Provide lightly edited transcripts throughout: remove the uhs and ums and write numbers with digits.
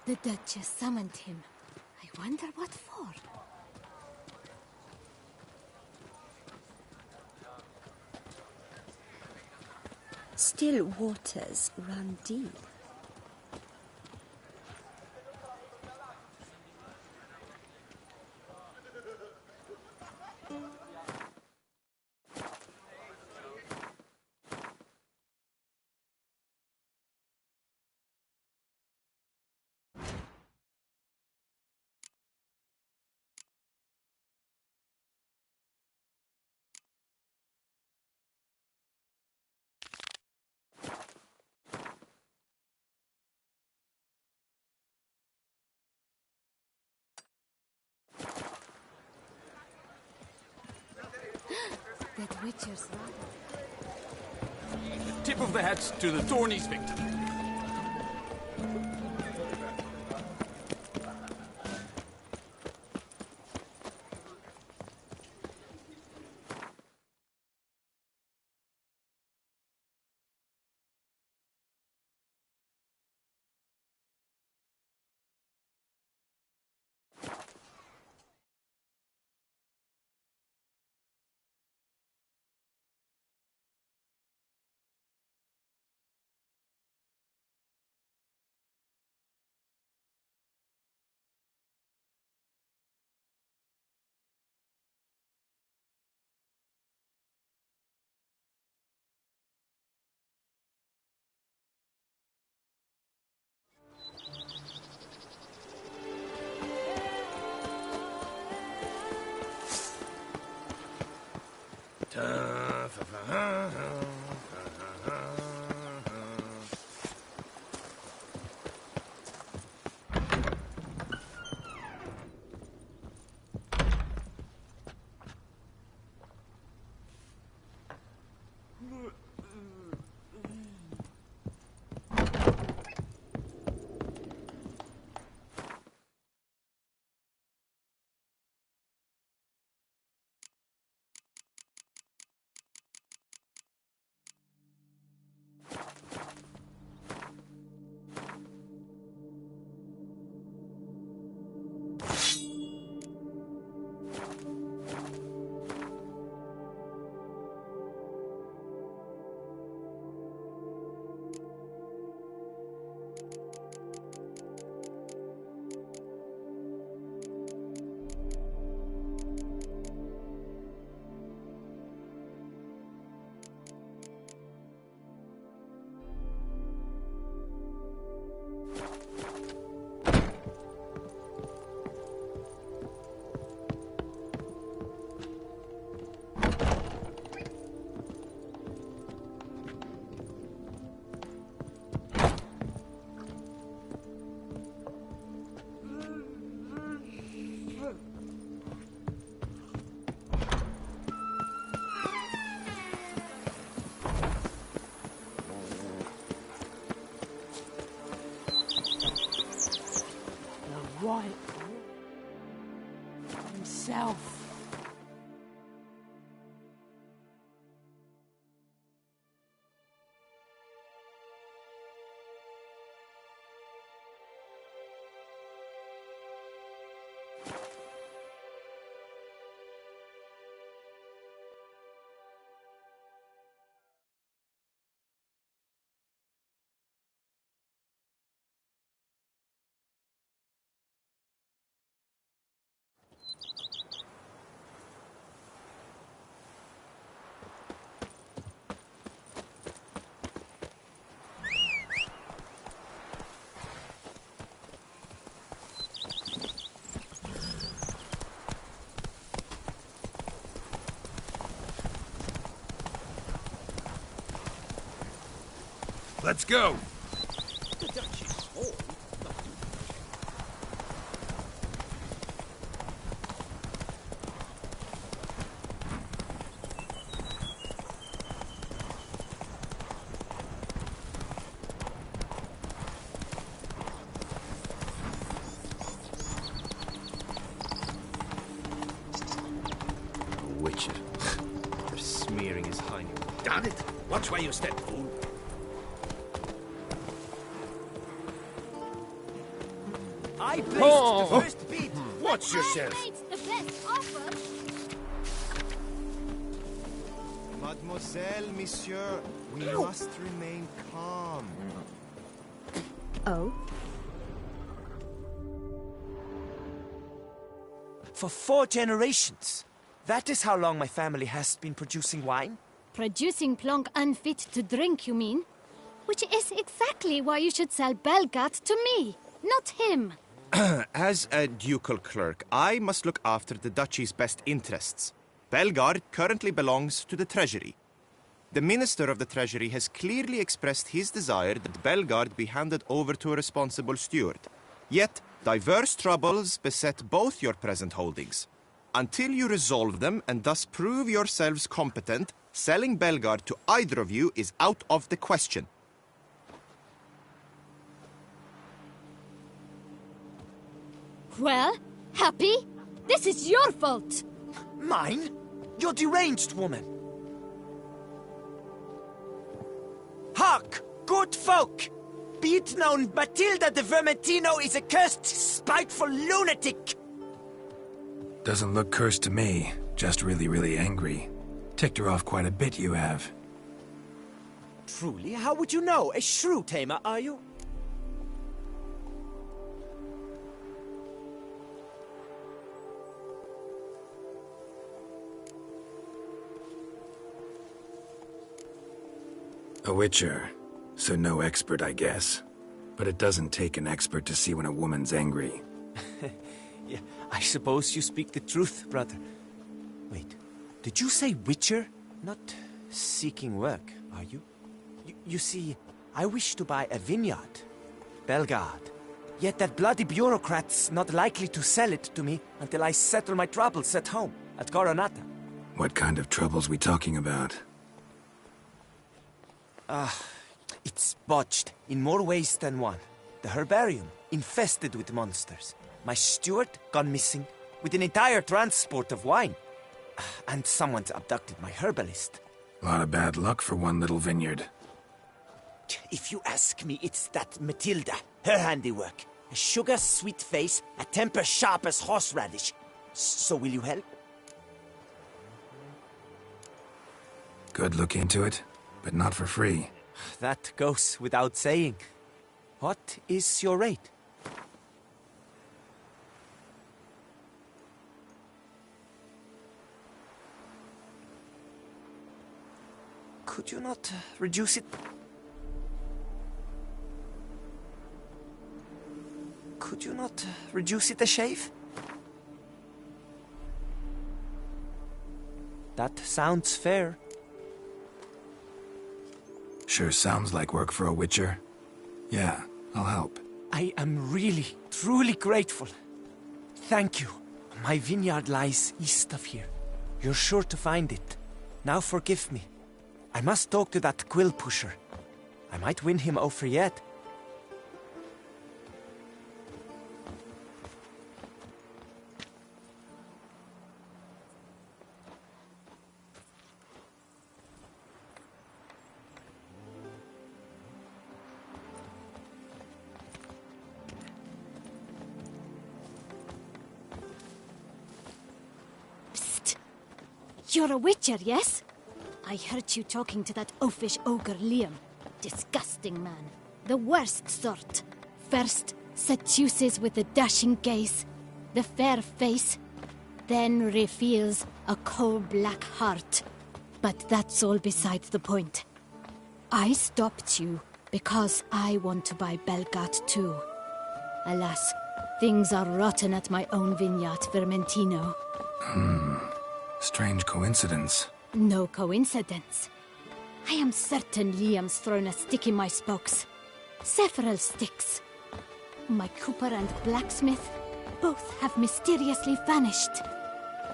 The Duchess summoned him. I wonder what for. Still waters run deep. That Witcher's rather. Tip of the hat to the Tourney's victim. Himself. Let's go! The Duchess Hall? Witcher. They're smearing his highness. Damn it! Watch where you step, fool. I placed the first bid. Watch yourself. The best offer. Mademoiselle, monsieur, we must remain calm. Oh? For 4 generations. That is how long my family has been producing wine. Producing plonk unfit to drink, you mean? Which is exactly why you should sell Belgat to me, not him. As a ducal clerk, I must look after the duchy's best interests. Belgard currently belongs to the treasury. The minister of the treasury has clearly expressed his desire that Belgard be handed over to a responsible steward. Yet, diverse troubles beset both your present holdings. Until you resolve them and thus prove yourselves competent, selling Belgard to either of you is out of the question. Well, happy? This is your fault. Mine? You're deranged, woman. Hark, good folk! Be it known, Matilda de Vermentino is a cursed, spiteful lunatic! Doesn't look cursed to me. Just really, really angry. Ticked her off quite a bit, you have. Truly, how would you know? A shrew tamer, are you? A witcher. So no expert, I guess. But it doesn't take an expert to see when a woman's angry. Yeah, I suppose you speak the truth, brother. Wait, did you say witcher? Not seeking work, are you? You see, I wish to buy a vineyard. Belgard. Yet that bloody bureaucrat's not likely to sell it to me until I settle my troubles at home, at Coronata. What kind of troubles we talking about? It's botched in more ways than one. The herbarium, infested with monsters. My steward, gone missing, with an entire transport of wine. And someone's abducted my herbalist. A lot of bad luck for one little vineyard. If you ask me, it's that Matilda, her handiwork. A sugar-sweet face, a temper sharp as horseradish. So will you help? Good look into it, but not for free. That goes without saying. What is your rate? Could you not reduce it? Could you not reduce it a shave? That sounds fair. Sure sounds like work for a witcher. Yeah, I'll help. I am really, truly grateful. Thank you. My vineyard lies east of here. You're sure to find it. Now forgive me. I must talk to that quill pusher. I might win him over yet. You're a witcher, yes? I heard you talking to that oafish ogre Liam. Disgusting man. The worst sort. First, seduces with the dashing gaze, the fair face, then reveals a coal-black heart. But that's all besides the point. I stopped you because I want to buy Belgat too. Alas, things are rotten at my own vineyard, Vermentino. Strange coincidence. No coincidence. I am certain Liam's thrown a stick in my spokes. Several sticks. My cooper and blacksmith both have mysteriously vanished.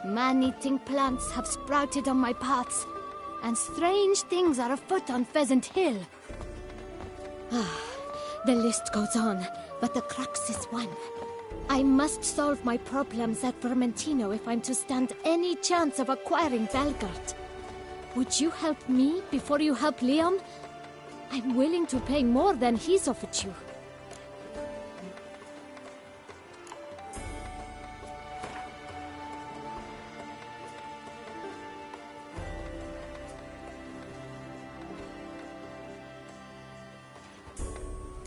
Man-eating plants have sprouted on my paths, and strange things are afoot on Pheasant Hill. The list goes on, but the crux is one. I must solve my problems at Vermentino if I'm to stand any chance of acquiring Belgard. Would you help me before you help Liam? I'm willing to pay more than he's offered you.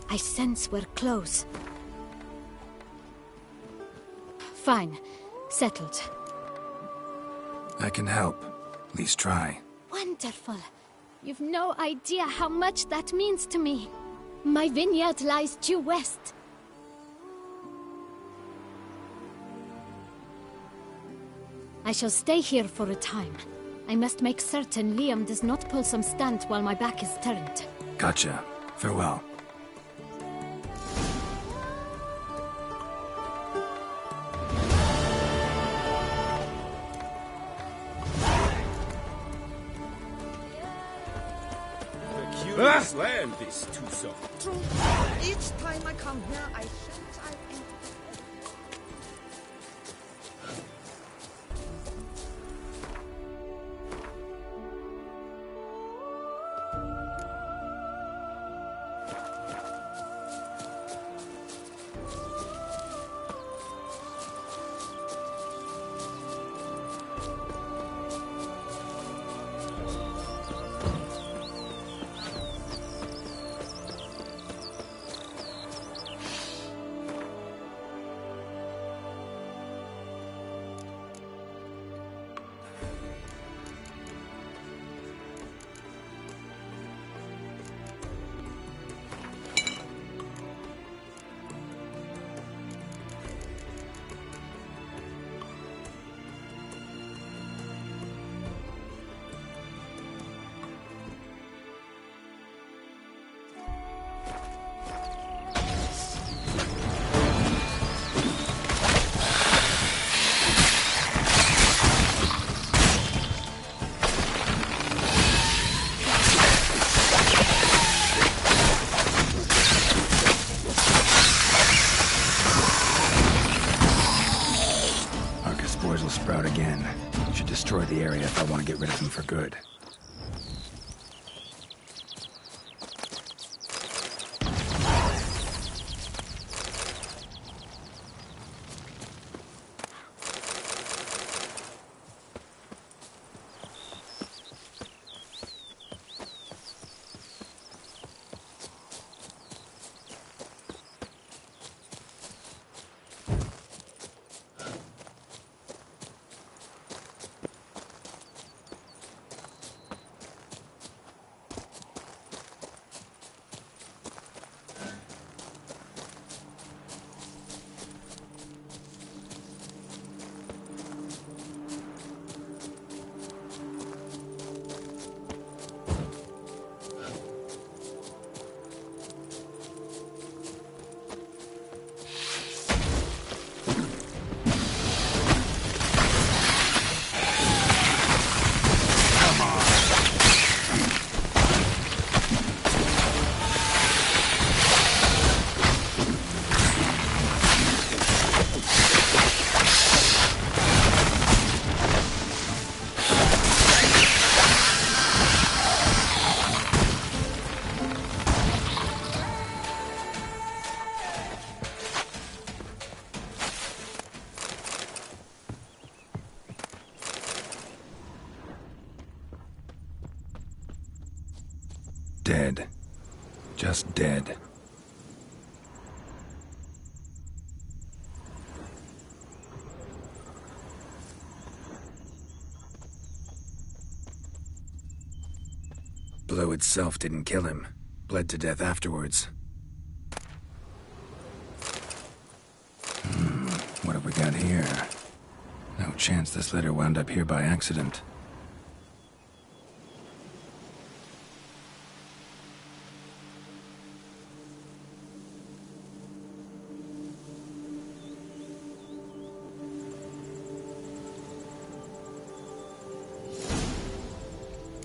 I sense we're close. Fine. Settled. I can help. At least try. Wonderful. You've no idea how much that means to me. My vineyard lies due west. I shall stay here for a time. I must make certain Liam does not pull some stunt while my back is turned. Gotcha. Farewell. Curious land, this too so. True. Each time I come here, I think I enter. Destroy the area if I want to get rid of him for good. Dead. Just dead. Blow itself didn't kill him. Bled to death afterwards. What have we got here? No chance this letter wound up here by accident.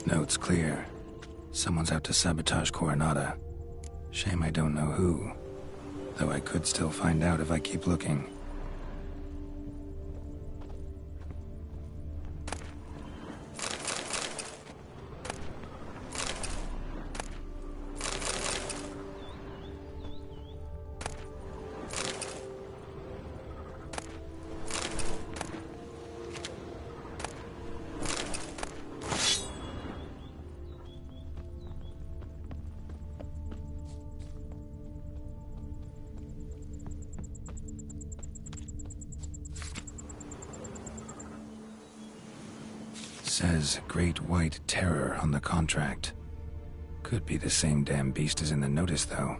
Note's clear. Someone's out to sabotage Coronata. Shame I don't know who. Though I could still find out if I keep looking. Says Great White Terror on the contract. Could be the same damn beast as in the notice, though.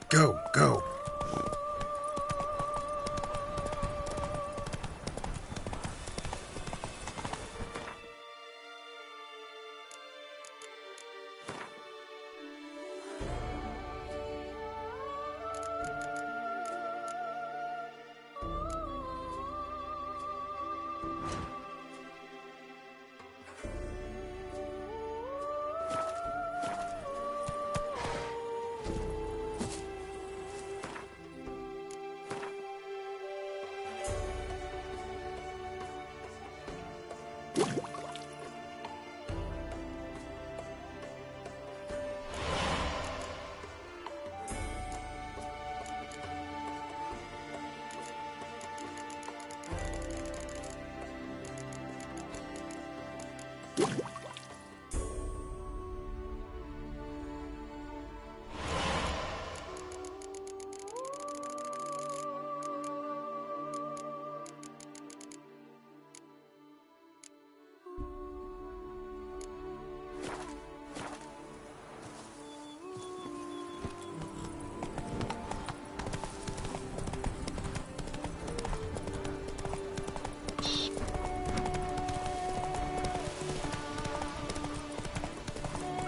Go, go.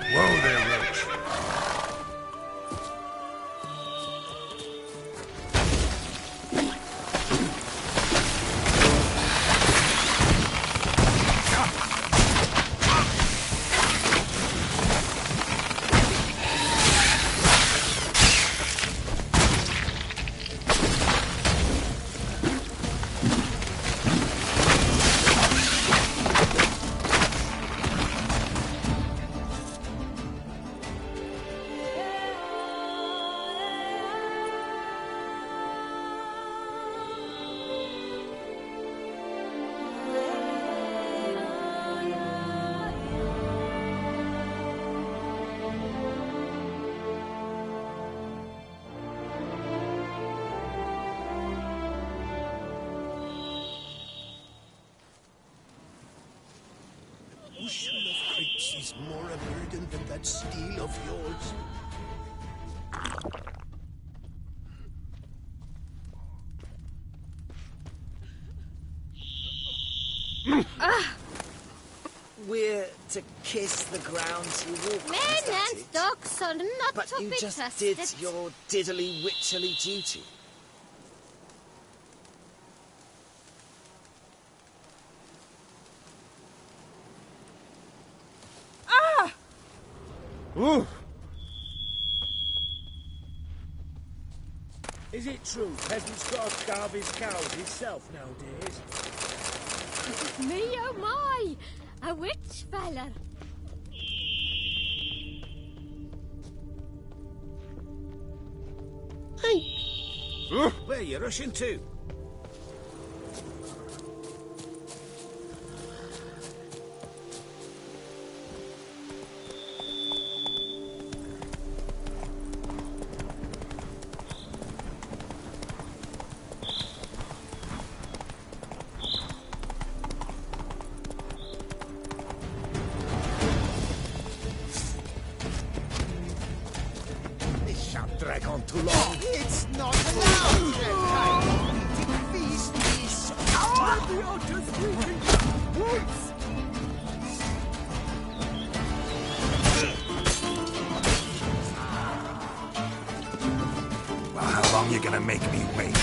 Whoa there, Roach. Bushel of grapes is more a burden than that steel of yours. we're to kiss the ground you walk on, is Men that and it? dogs are not But to you be just trusted. did your diddly witcherly duty. Ooh. Is it true peasants got to starve his cows himself nowadays? Me oh my! A witch feller. Where are you rushing to? This shan't drag on too long. It's not allowed, that kind of feast is... Well, how long you gonna make me wait?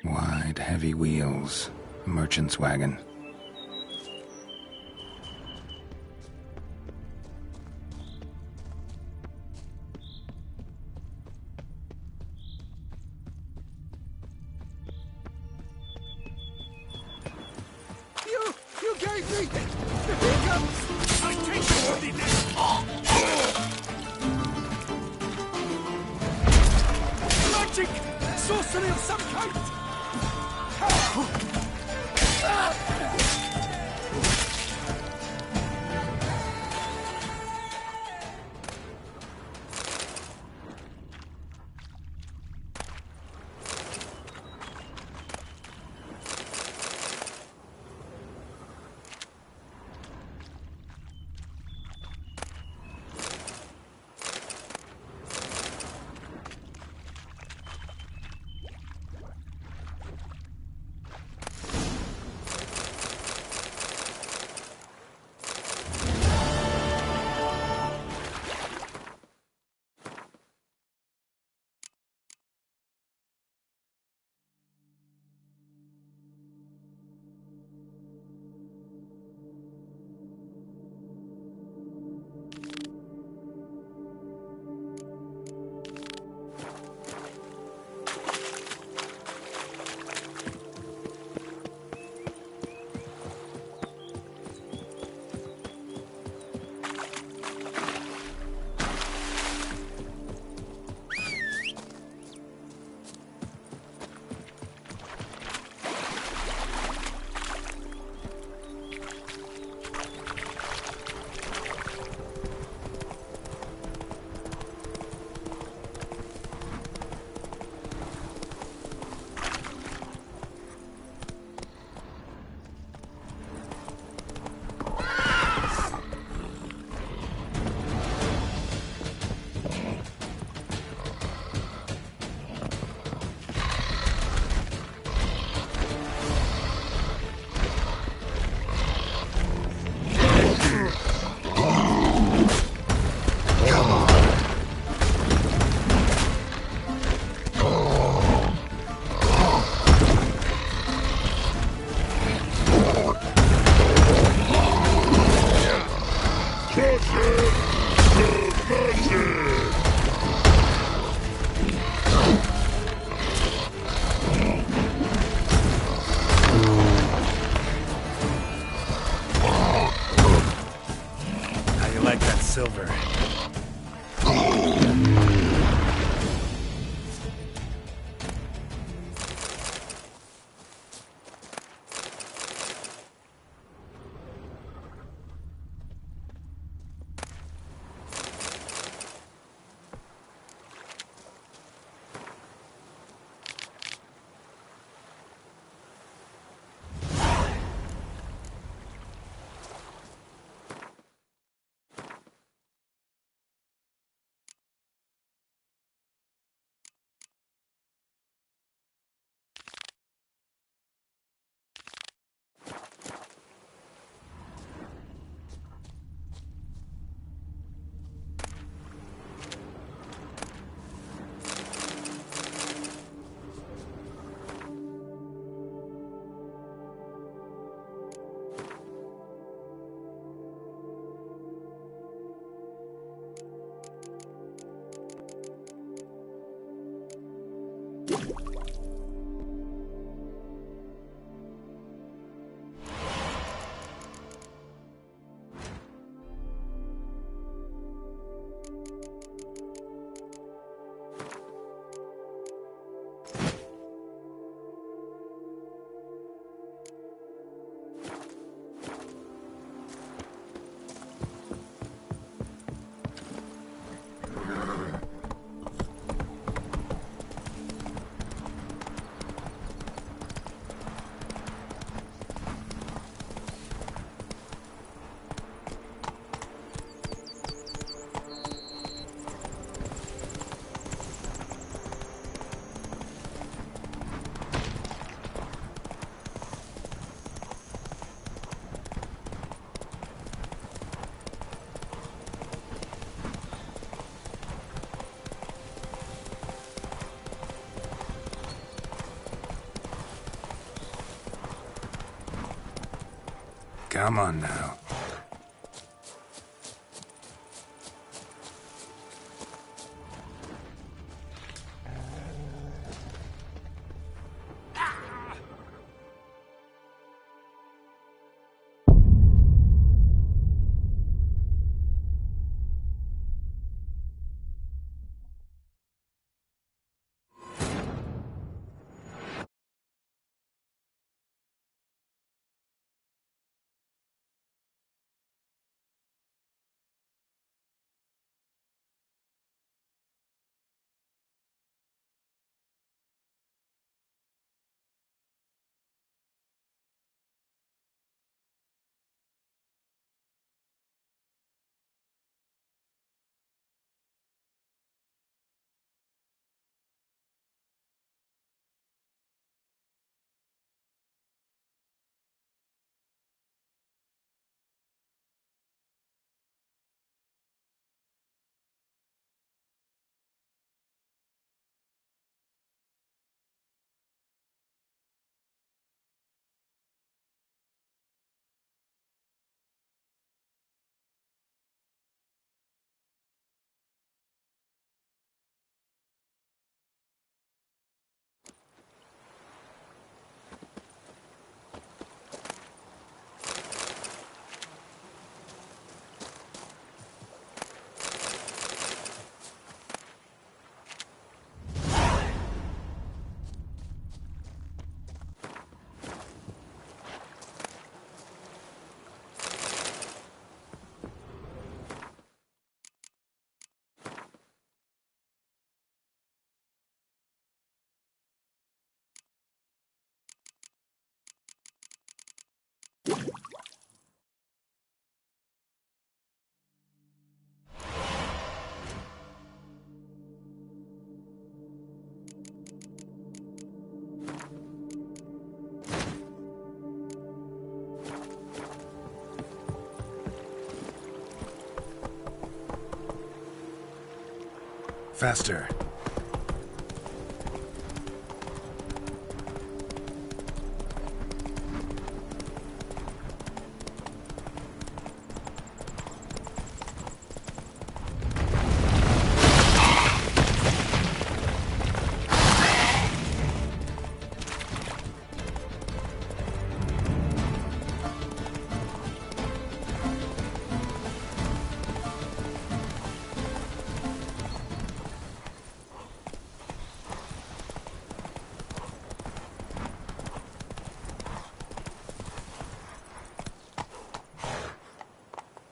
Wide, heavy wheels. Merchant's wagon. You gave me the hiccups! I take your ordinance! Magic! Sorcery of some kind! Come on now. Faster.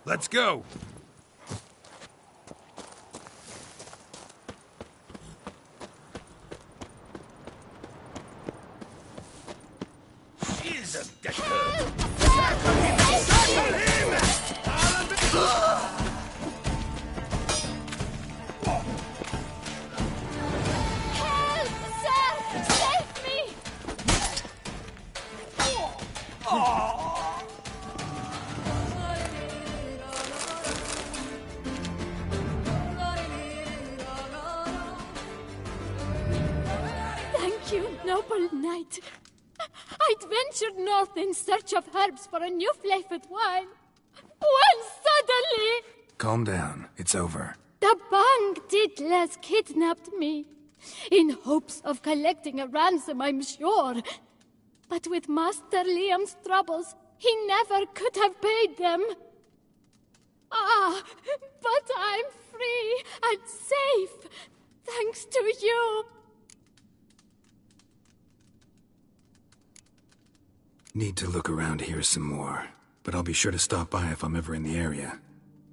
Let's go! She's a decker! Circle him! Circle him! Help, sir! Save me! Thank you, noble knight. I'd ventured north in search of herbs for a new flavored wine. When suddenly, Calm down. It's over. the Bang Diddlers kidnapped me. In hopes of collecting a ransom, I'm sure. But with Master Liam's troubles, he never could have paid them. Ah, but I'm free and safe, thanks to you. Need to look around here some more, but I'll be sure to stop by if I'm ever in the area.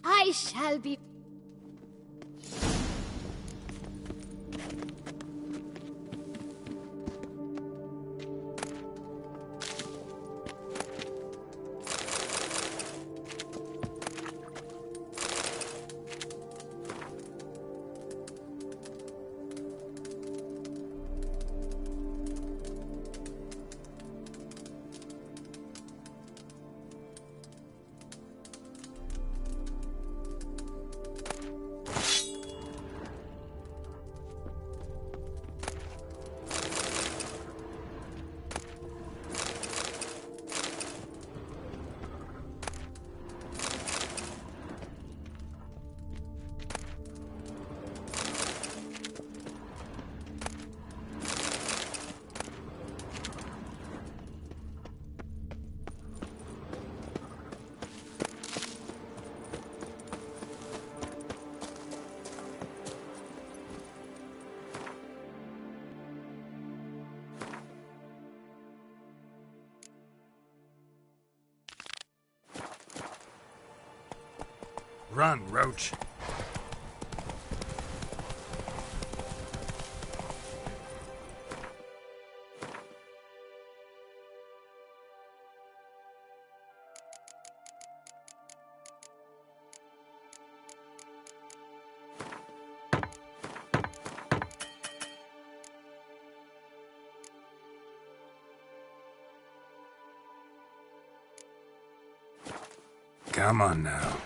I shall be... Run, Roach. Come on now.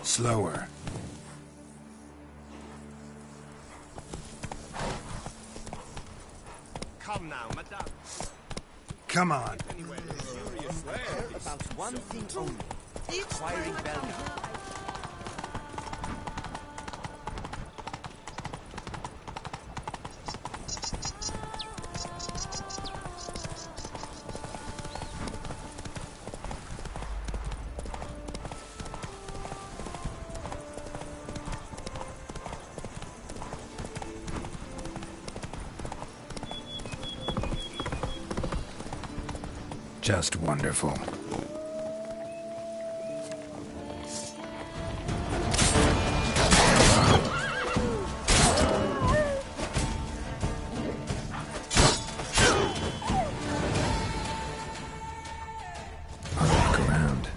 Slower. Come now, madame. Come on. About one thing only. Acquiring Belgium. Just wonderful. I'll walk around.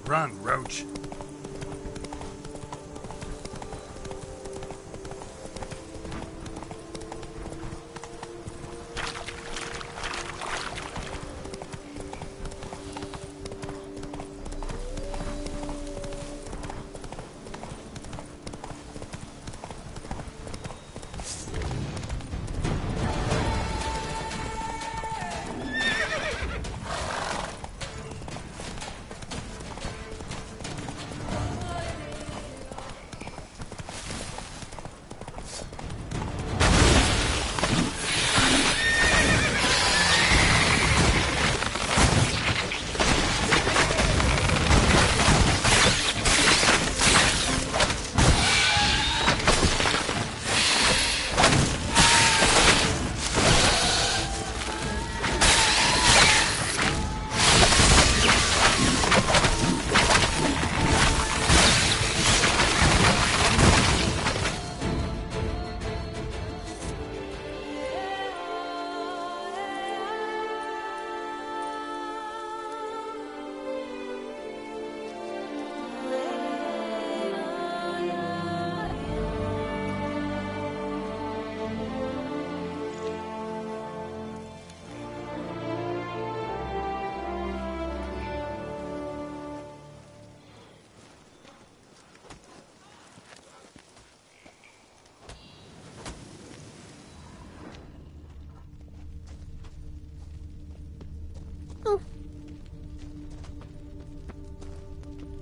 Run, Roach.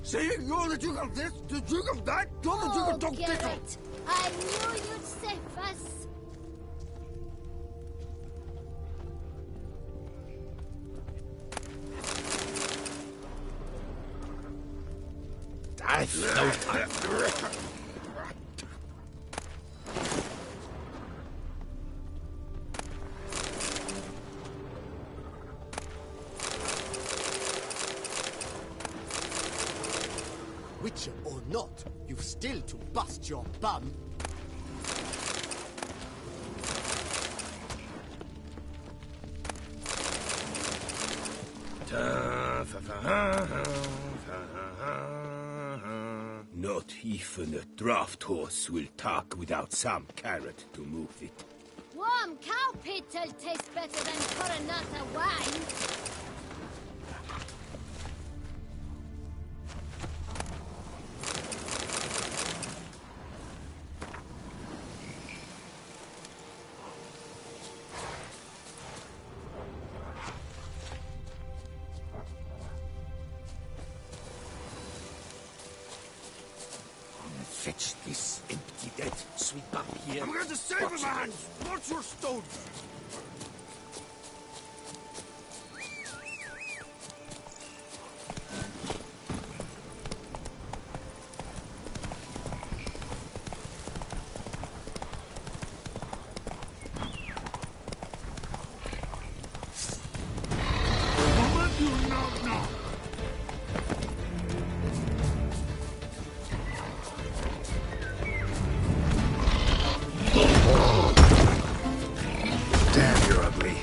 See? You're the Duke of this, the Duke of that, you're the Duke of Dog Dickle. Garrett, I knew you'd save us. That's no time. Witcher or not, you've still to bust your bum. Not even a draft horse will talk without some carrot to move it. Warm cow pit'll taste better than Coronata wine. Fetch this empty dead. Sweep up here. I'm going to save him, man! Watch your stones! Damn, you're ugly.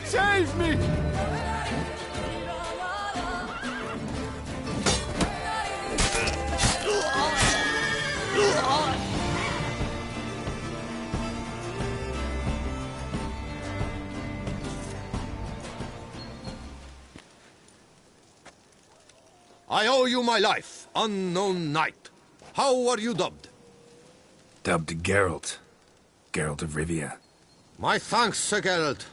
Save me! I owe you my life, unknown knight. How are you dubbed? Dubbed Geralt. Geralt of Rivia. My thanks, Sir Geralt.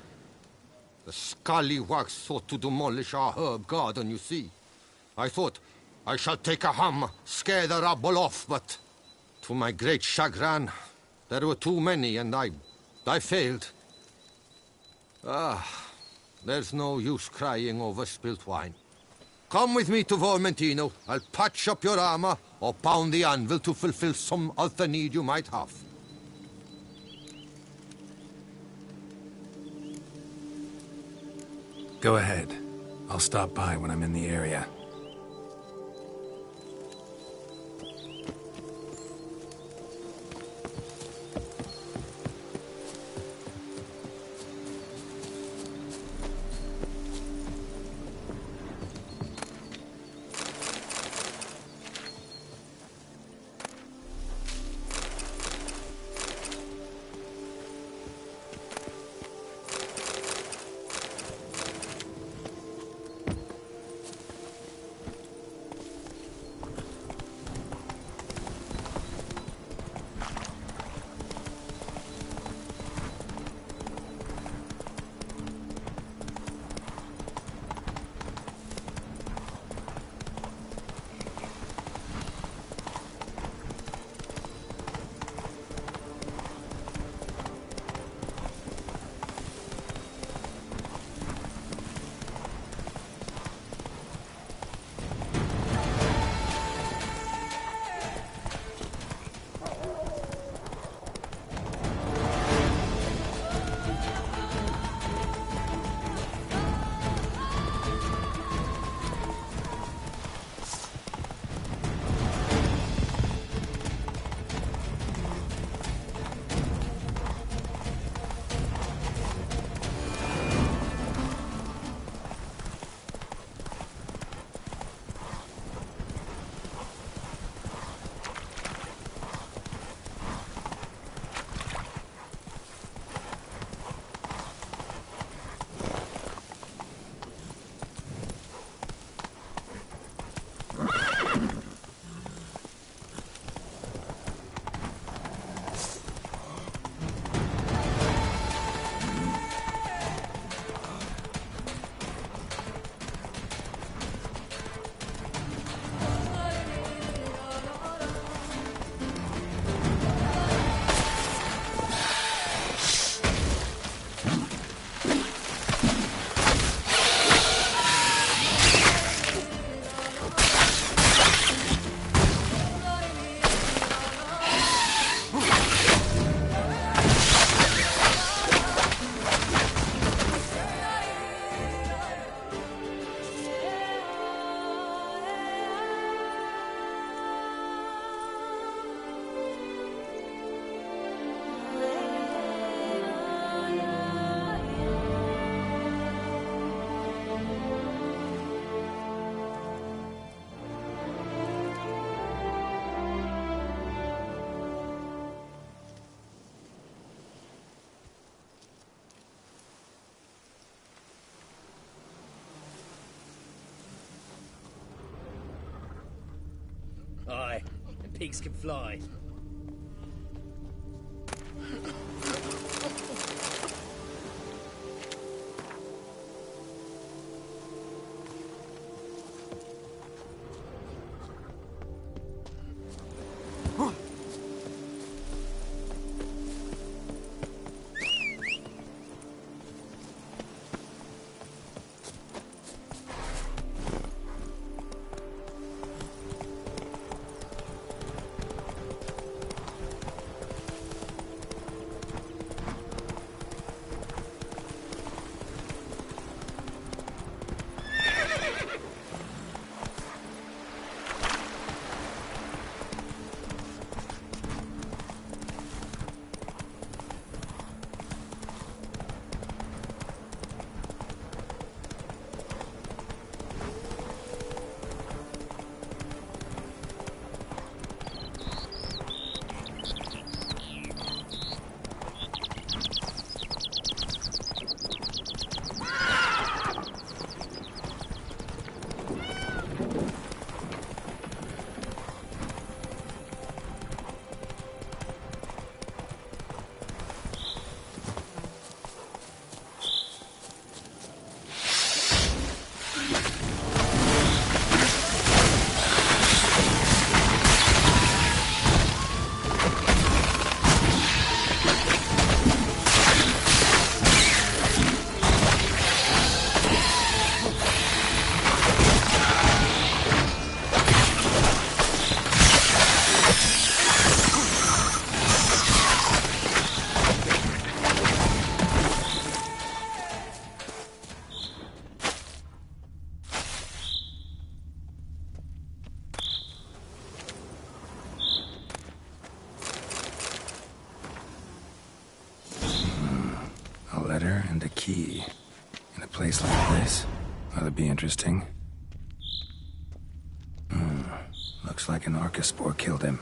The scallywags sought to demolish our herb garden, you see. I thought, I shall take a ham, scare the rabble off, but to my great chagrin, there were too many, and I failed. There's no use crying over spilt wine. Come with me to Vermentino. I'll patch up your armor or pound the anvil to fulfill some other need you might have. Go ahead. I'll stop by when I'm in the area. Aye, and pigs can fly. place like this? Ought to be interesting. Looks like an archospore killed him.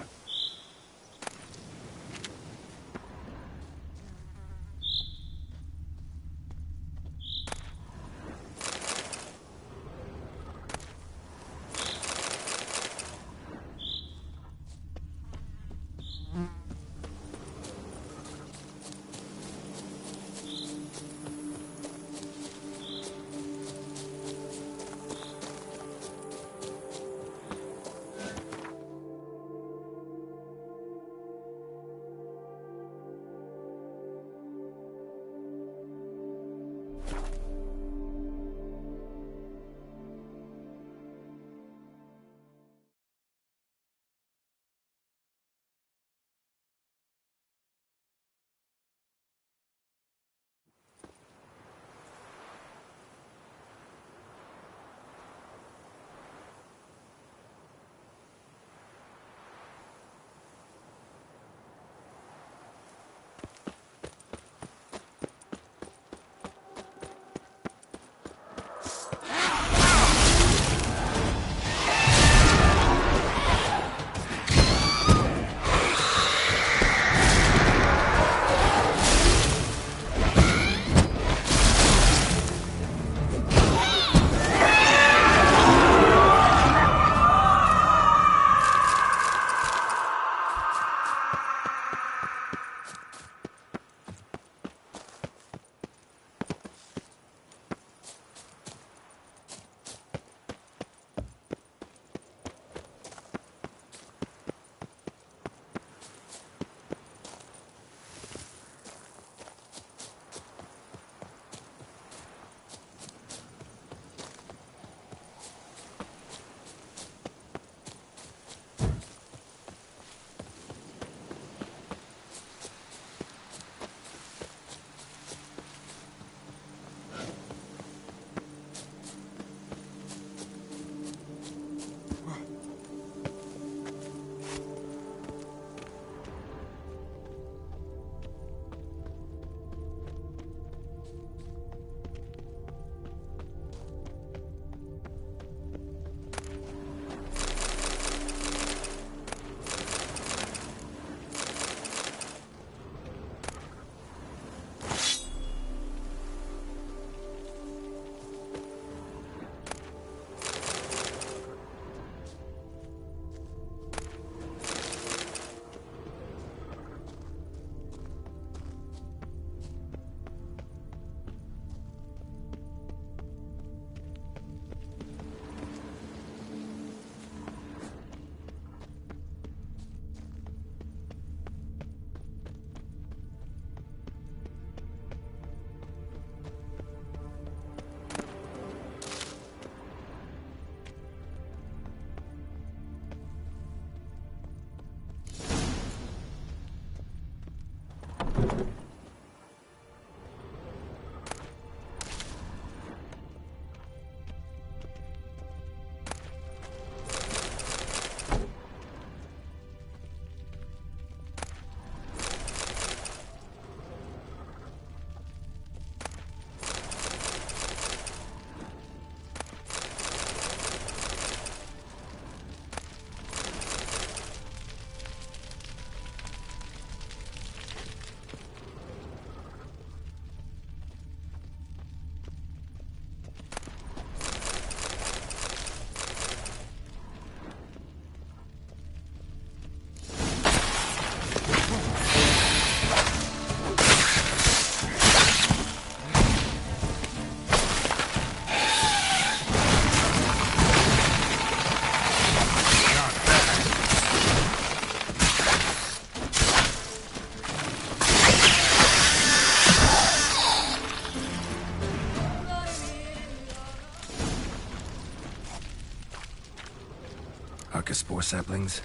Archospore saplings?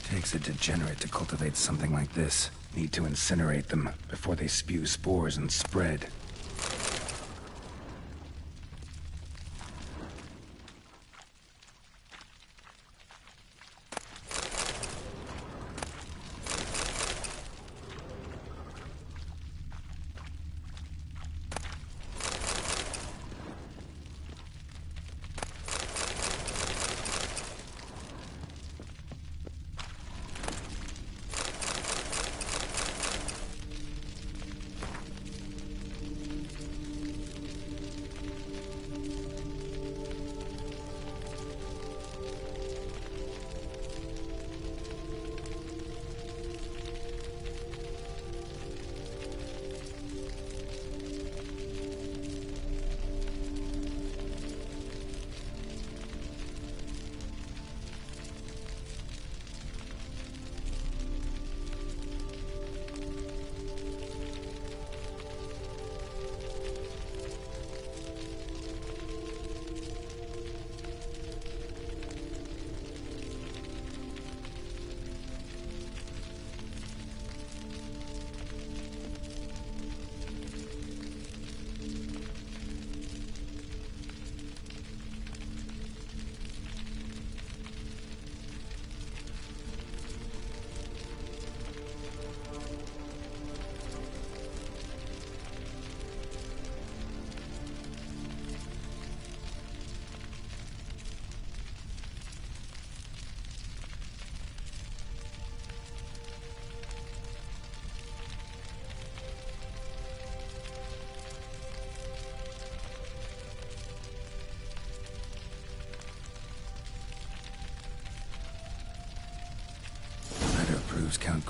Takes a degenerate to cultivate something like this. Need to incinerate them before they spew spores and spread.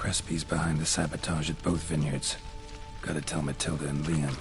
Crespi's behind the sabotage at both vineyards. Gotta tell Matilda and Liam.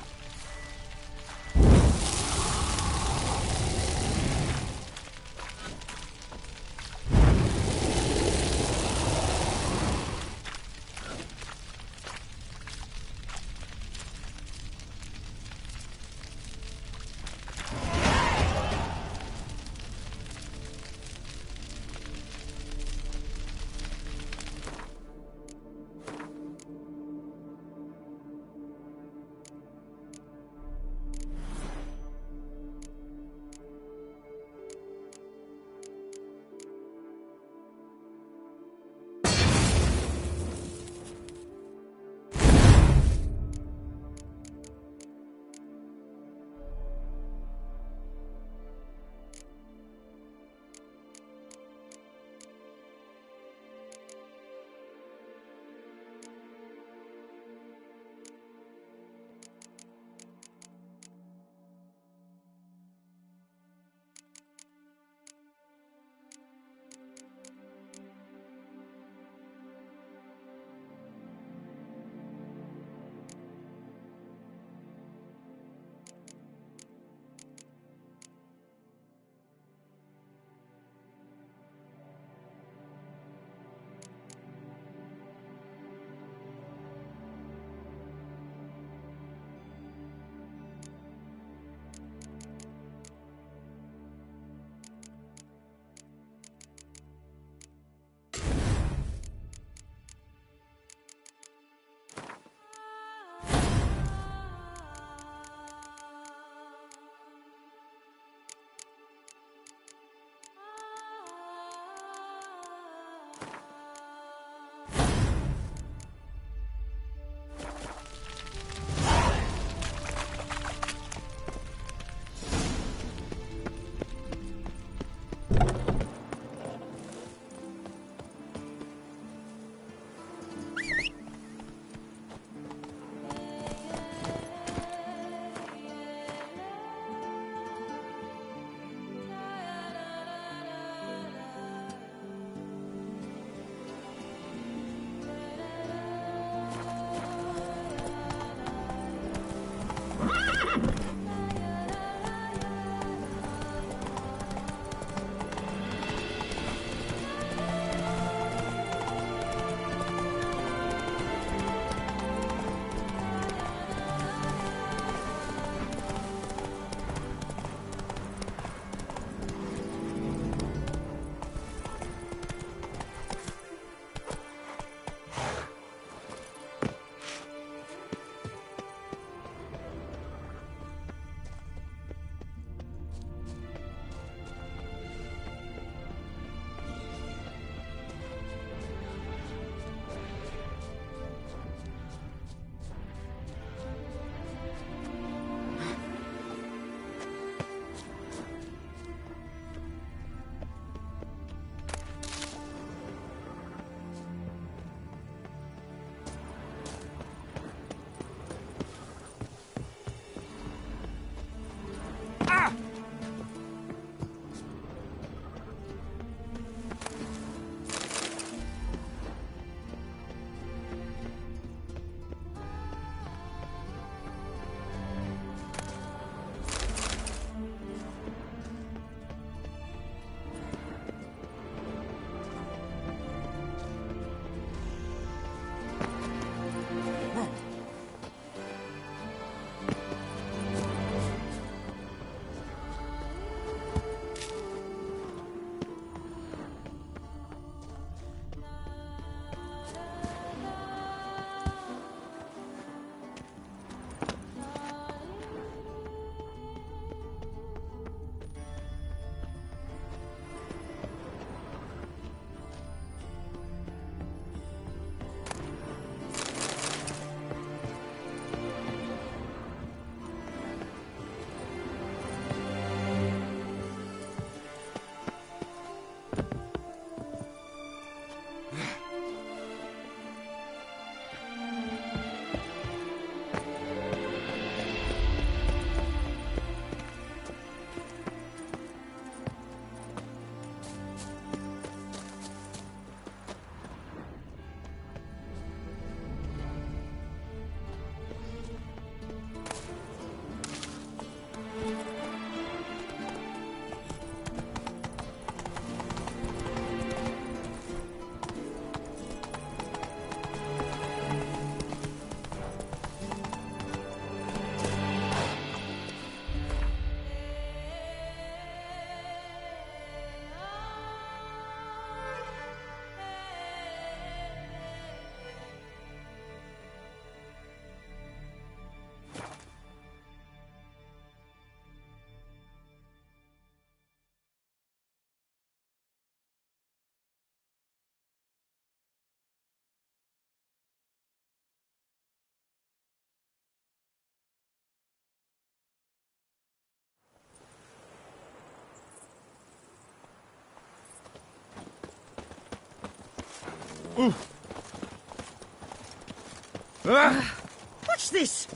What's this?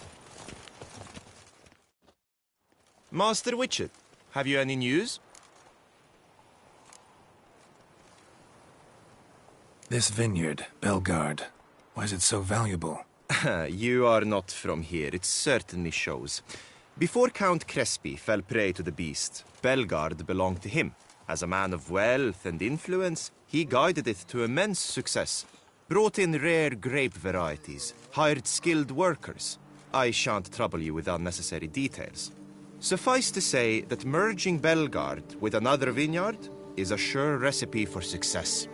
Master Witcher, have you any news? This vineyard, Belgard, why is it so valuable? You are not from here, it certainly shows. Before Count Crespi fell prey to the beast, Belgard belonged to him. As a man of wealth and influence, he guided it to immense success. Brought in rare grape varieties, hired skilled workers. I shan't trouble you with unnecessary details. Suffice to say that merging Belgard with another vineyard is a sure recipe for success.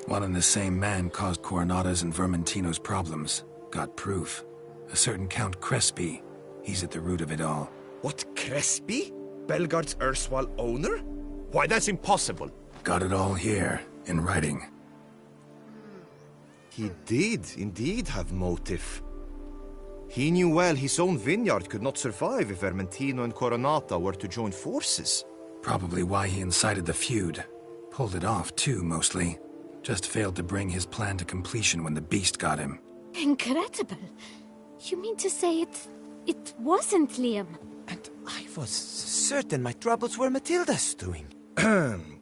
One and the same man caused Coronata's and Vermentino's problems. Got proof. A certain Count Crespi. He's at the root of it all. What, Crespi? Belgard's erstwhile owner? Why, that's impossible. Got it all here, in writing. He did indeed have motive. He knew well his own vineyard could not survive if Vermentino and Coronata were to join forces. Probably why he incited the feud. Pulled it off, too, mostly. Just failed to bring his plan to completion when the beast got him. Incredible. You mean to say it wasn't Liam? And I was certain my troubles were Matilda's doing.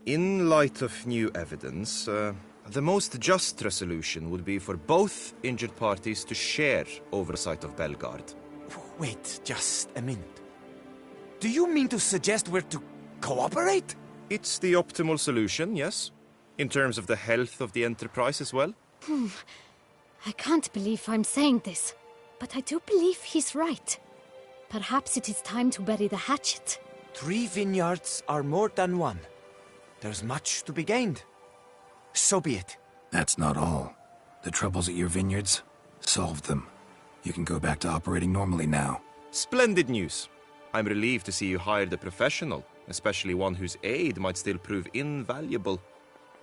In light of new evidence, the most just resolution would be for both injured parties to share oversight of Belgard. Wait just a minute. Do you mean to suggest we're to cooperate? It's the optimal solution, yes. In terms of the health of the enterprise as well. I can't believe I'm saying this, but I do believe he's right. Perhaps it is time to bury the hatchet. 3 vineyards are more than one. There's much to be gained. So be it. That's not all. The troubles at your vineyards? Solved them. You can go back to operating normally now. Splendid news. I'm relieved to see you hired a professional, especially one whose aid might still prove invaluable.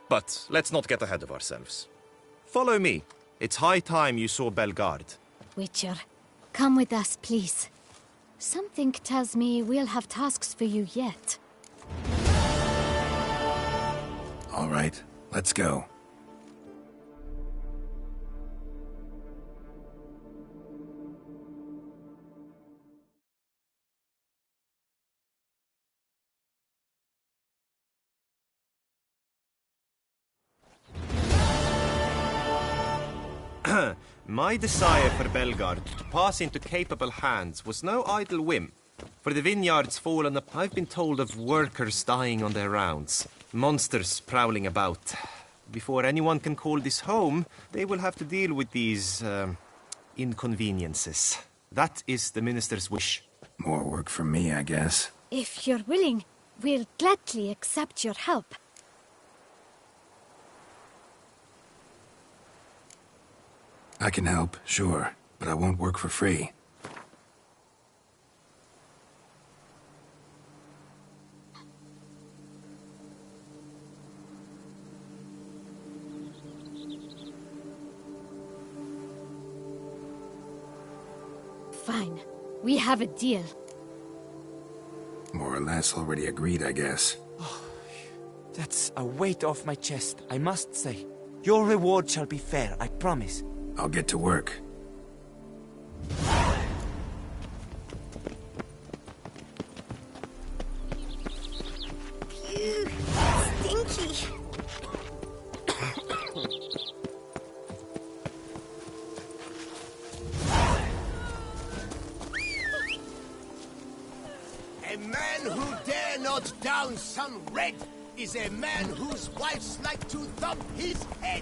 But let's not get ahead of ourselves. Follow me. It's high time you saw Belgard. Witcher, come with us, please. Something tells me we'll have tasks for you yet. All right, let's go. My desire for Belgard to pass into capable hands was no idle whim. For the vineyards fallen up, I've been told of workers dying on their rounds, monsters prowling about. Before anyone can call this home, they will have to deal with these, inconveniences. That is the minister's wish. More work for me, I guess. If you're willing, we'll gladly accept your help. I can help, sure, but I won't work for free. Fine. We have a deal. More or less already agreed, I guess. That's a weight off my chest, I must say. Your reward shall be fair, I promise. I'll get to work. Phew, stinky. A man who dare not down some red is a man whose wives like to thump his head.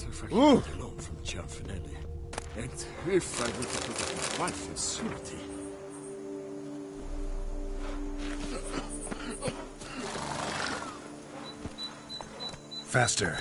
if I can get alone from Gianfinelli. And if I were to put up my wife in surety. Faster.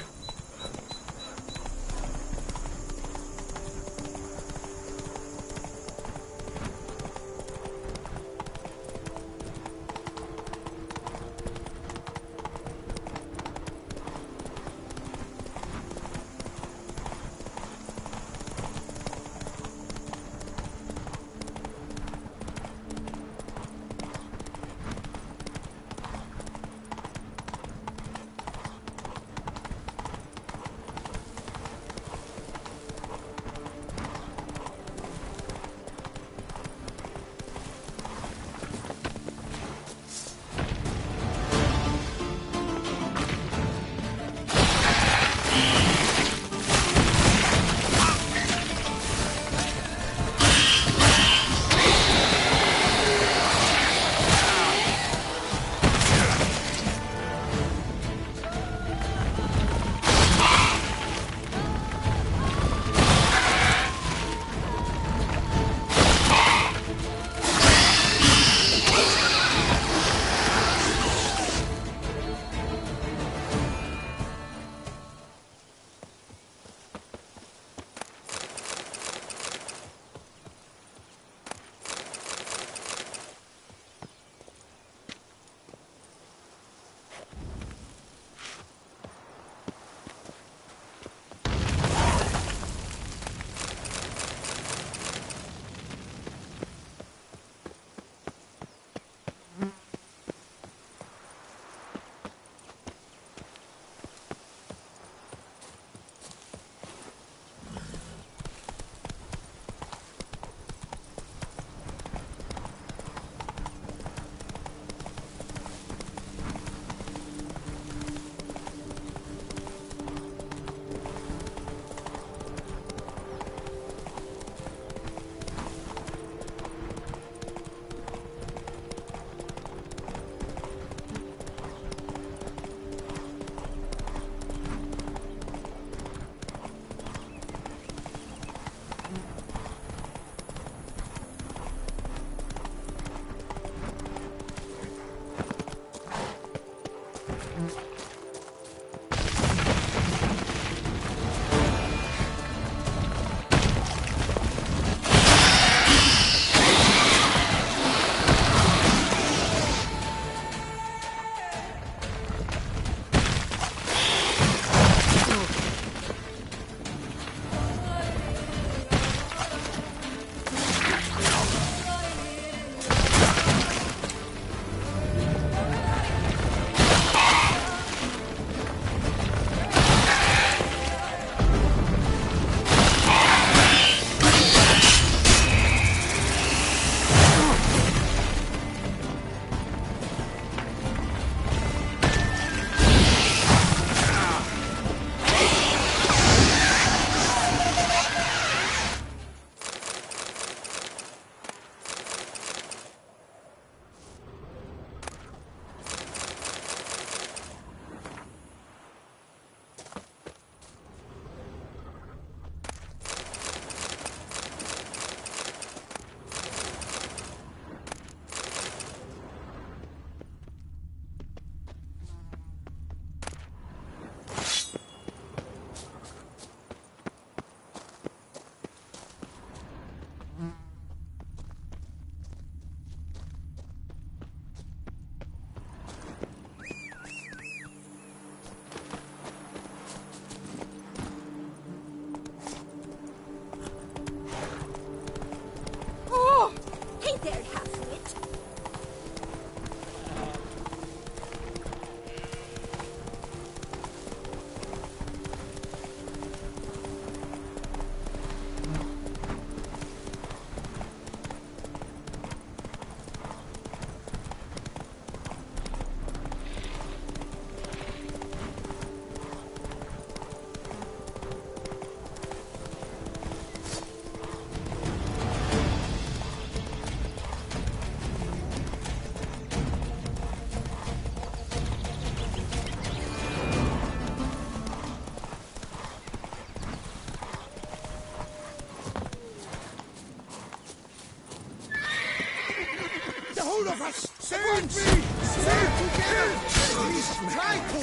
hold of us! Save me! Save together! At least try to!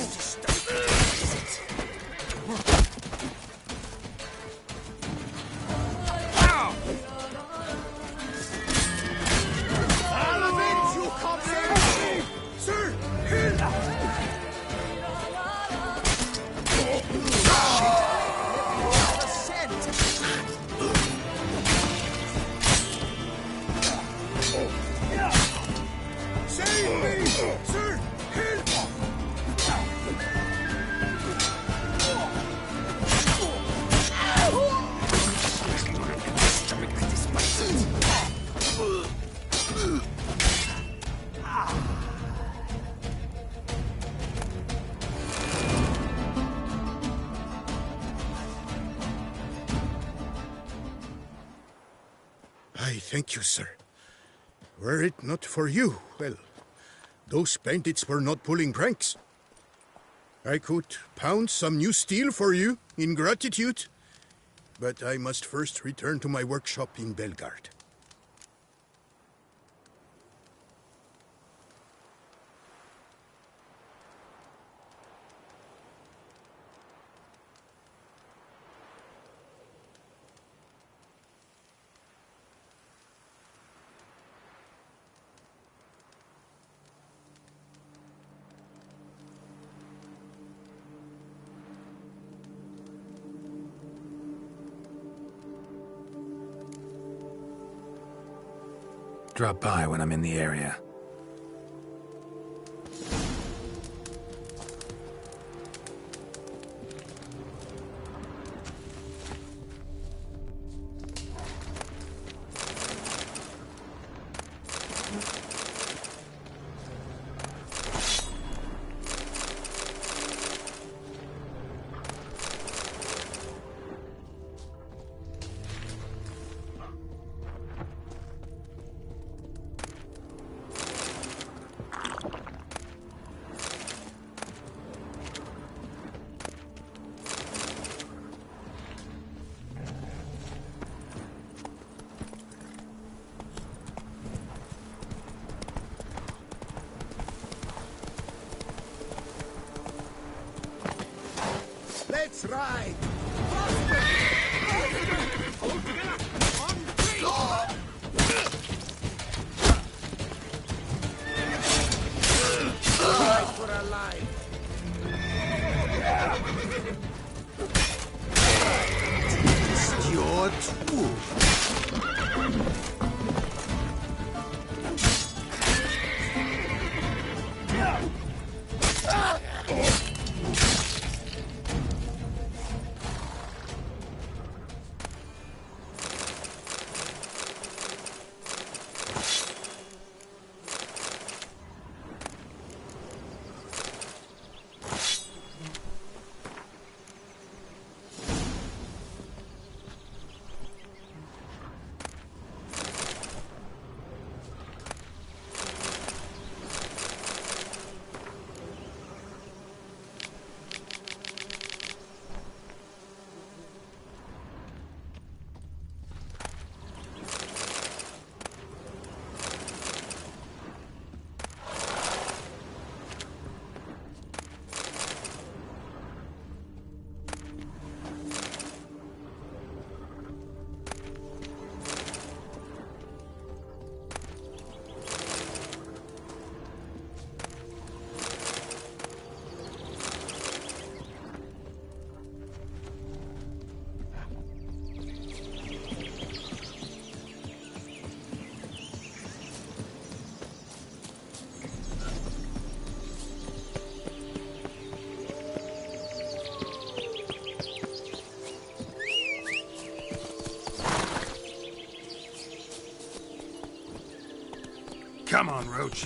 I thank you, sir. Were it not for you, well, those bandits were not pulling pranks. I could pound some new steel for you in gratitude, but I must first return to my workshop in Belgard. Drop by when I'm in the area. Let's ride! Fight for our life! It's your tool. Come on, Roach.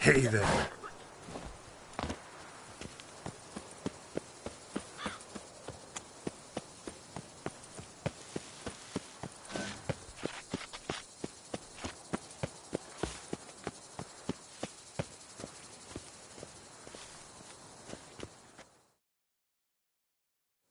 Hey there.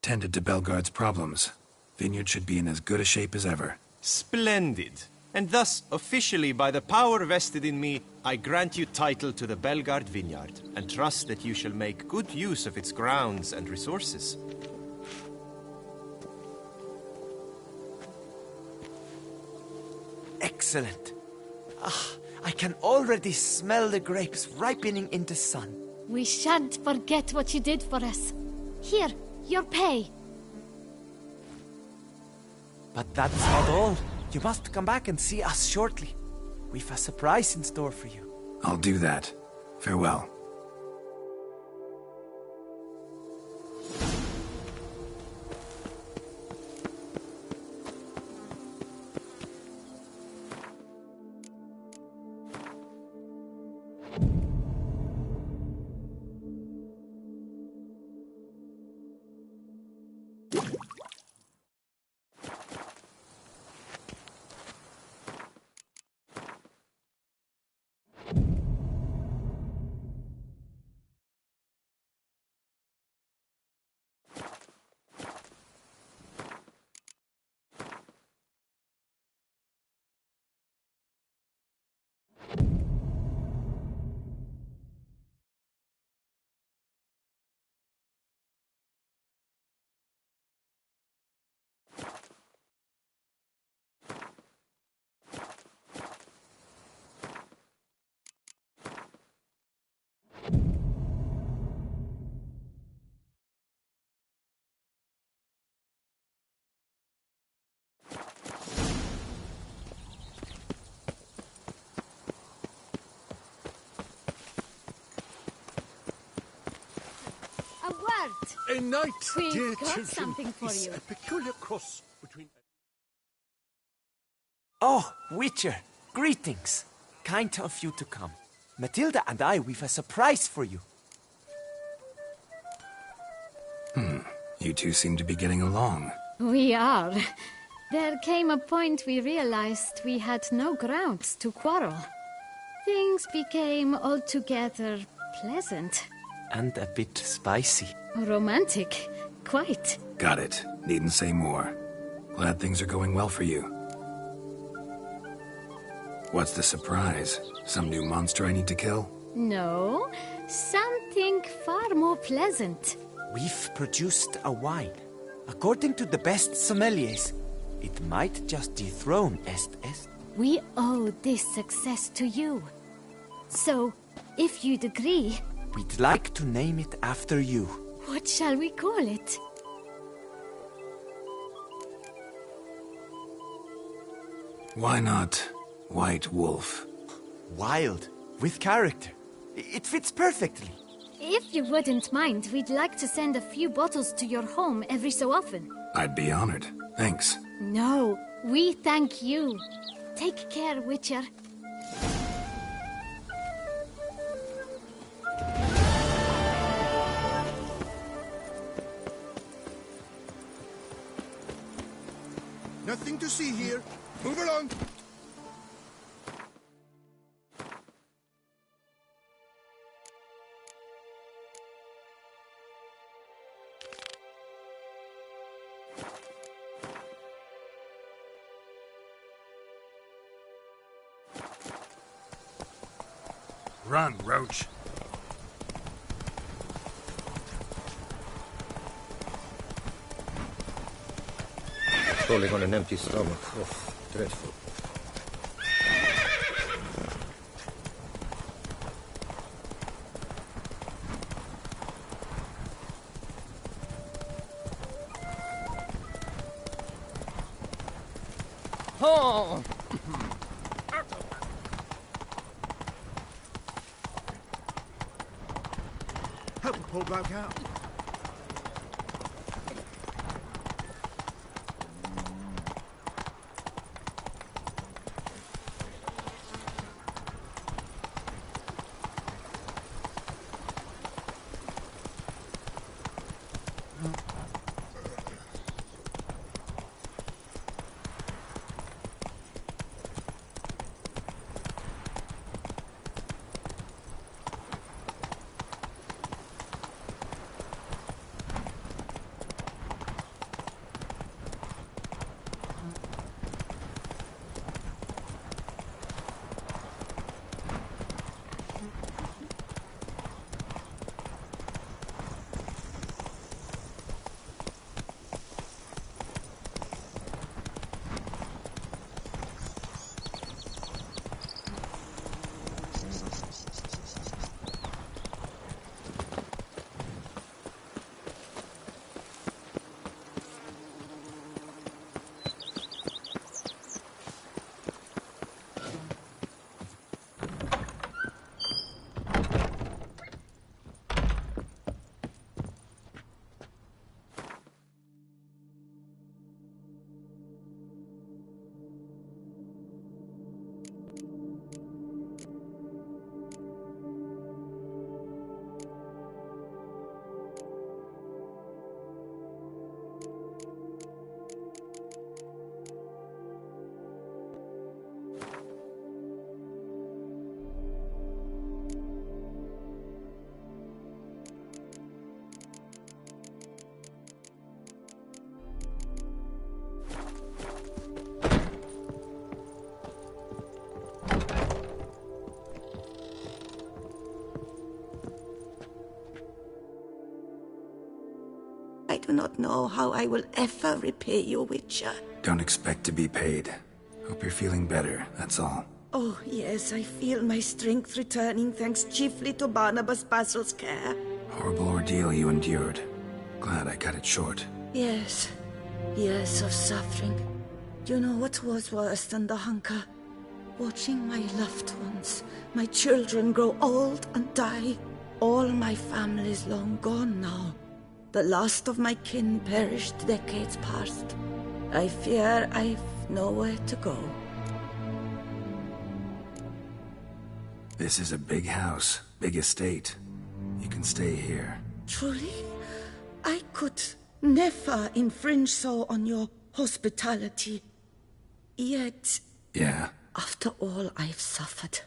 Tended to Belgard's problems. Vineyard should be in as good a shape as ever. Splendid. And thus, officially, by the power vested in me, I grant you title to the Belgard Vineyard, and trust that you shall make good use of its grounds and resources. Excellent. I can already smell the grapes ripening in the sun. We shan't forget what you did for us. Here, your pay. But that's not all. You must come back and see us shortly. We've a surprise in store for you. I'll do that. Farewell. A night, We've dear got children, something for is you. a peculiar cross between... Oh, Witcher, greetings. Kind of you to come. Matilda and I, we've a surprise for you. You two seem to be getting along. We are. There came a point we realized we had no grounds to quarrel. Things became altogether pleasant. And a bit spicy. Romantic. Quite. Got it. Needn't say more. Glad things are going well for you. What's the surprise? Some new monster I need to kill? No, something far more pleasant. We've produced a wine. According to the best sommeliers, it might just dethrone Est. We owe this success to you. So, if you'd agree... We'd like to name it after you. What shall we call it? Why not White Wolf? Wild, with character. It fits perfectly. If you wouldn't mind, we'd like to send a few bottles to your home every so often. I'd be honored. Thanks. No, we thank you. Take care, Witcher. Nothing to see here. Move along. Run, Roach. Crawling on an empty stomach. Oh, dreadful. Oh! Help the poor bloke out. do not know how I will ever repay you, Witcher. Don't expect to be paid. Hope you're feeling better, that's all. Oh, yes, I feel my strength returning thanks chiefly to Barnabas Basil's care. Horrible ordeal you endured. Glad I cut it short. Yes, years of suffering. Do you know what was worse than the hunger? Watching my loved ones, my children grow old and die. All my family's long gone now. The last of my kin perished decades past. I fear I've nowhere to go. This is a big house, big estate. You can stay here. Truly? I could never infringe so on your hospitality. Yet... Yeah? After all I've suffered,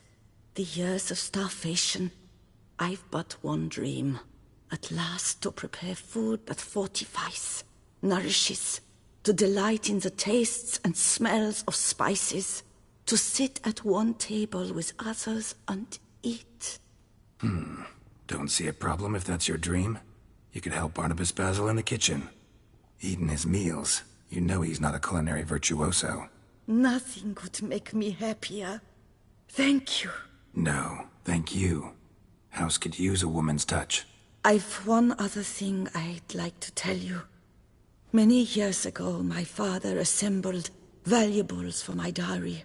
the years of starvation, I've but one dream. At last to prepare food that fortifies, nourishes, to delight in the tastes and smells of spices, to sit at one table with others and eat. Don't see a problem if that's your dream. You could help Barnabas Basil in the kitchen. Eating his meals. You know he's not a culinary virtuoso. Nothing could make me happier. Thank you. No, thank you. House could use a woman's touch. I've one other thing I'd like to tell you. Many years ago, my father assembled valuables for my dowry.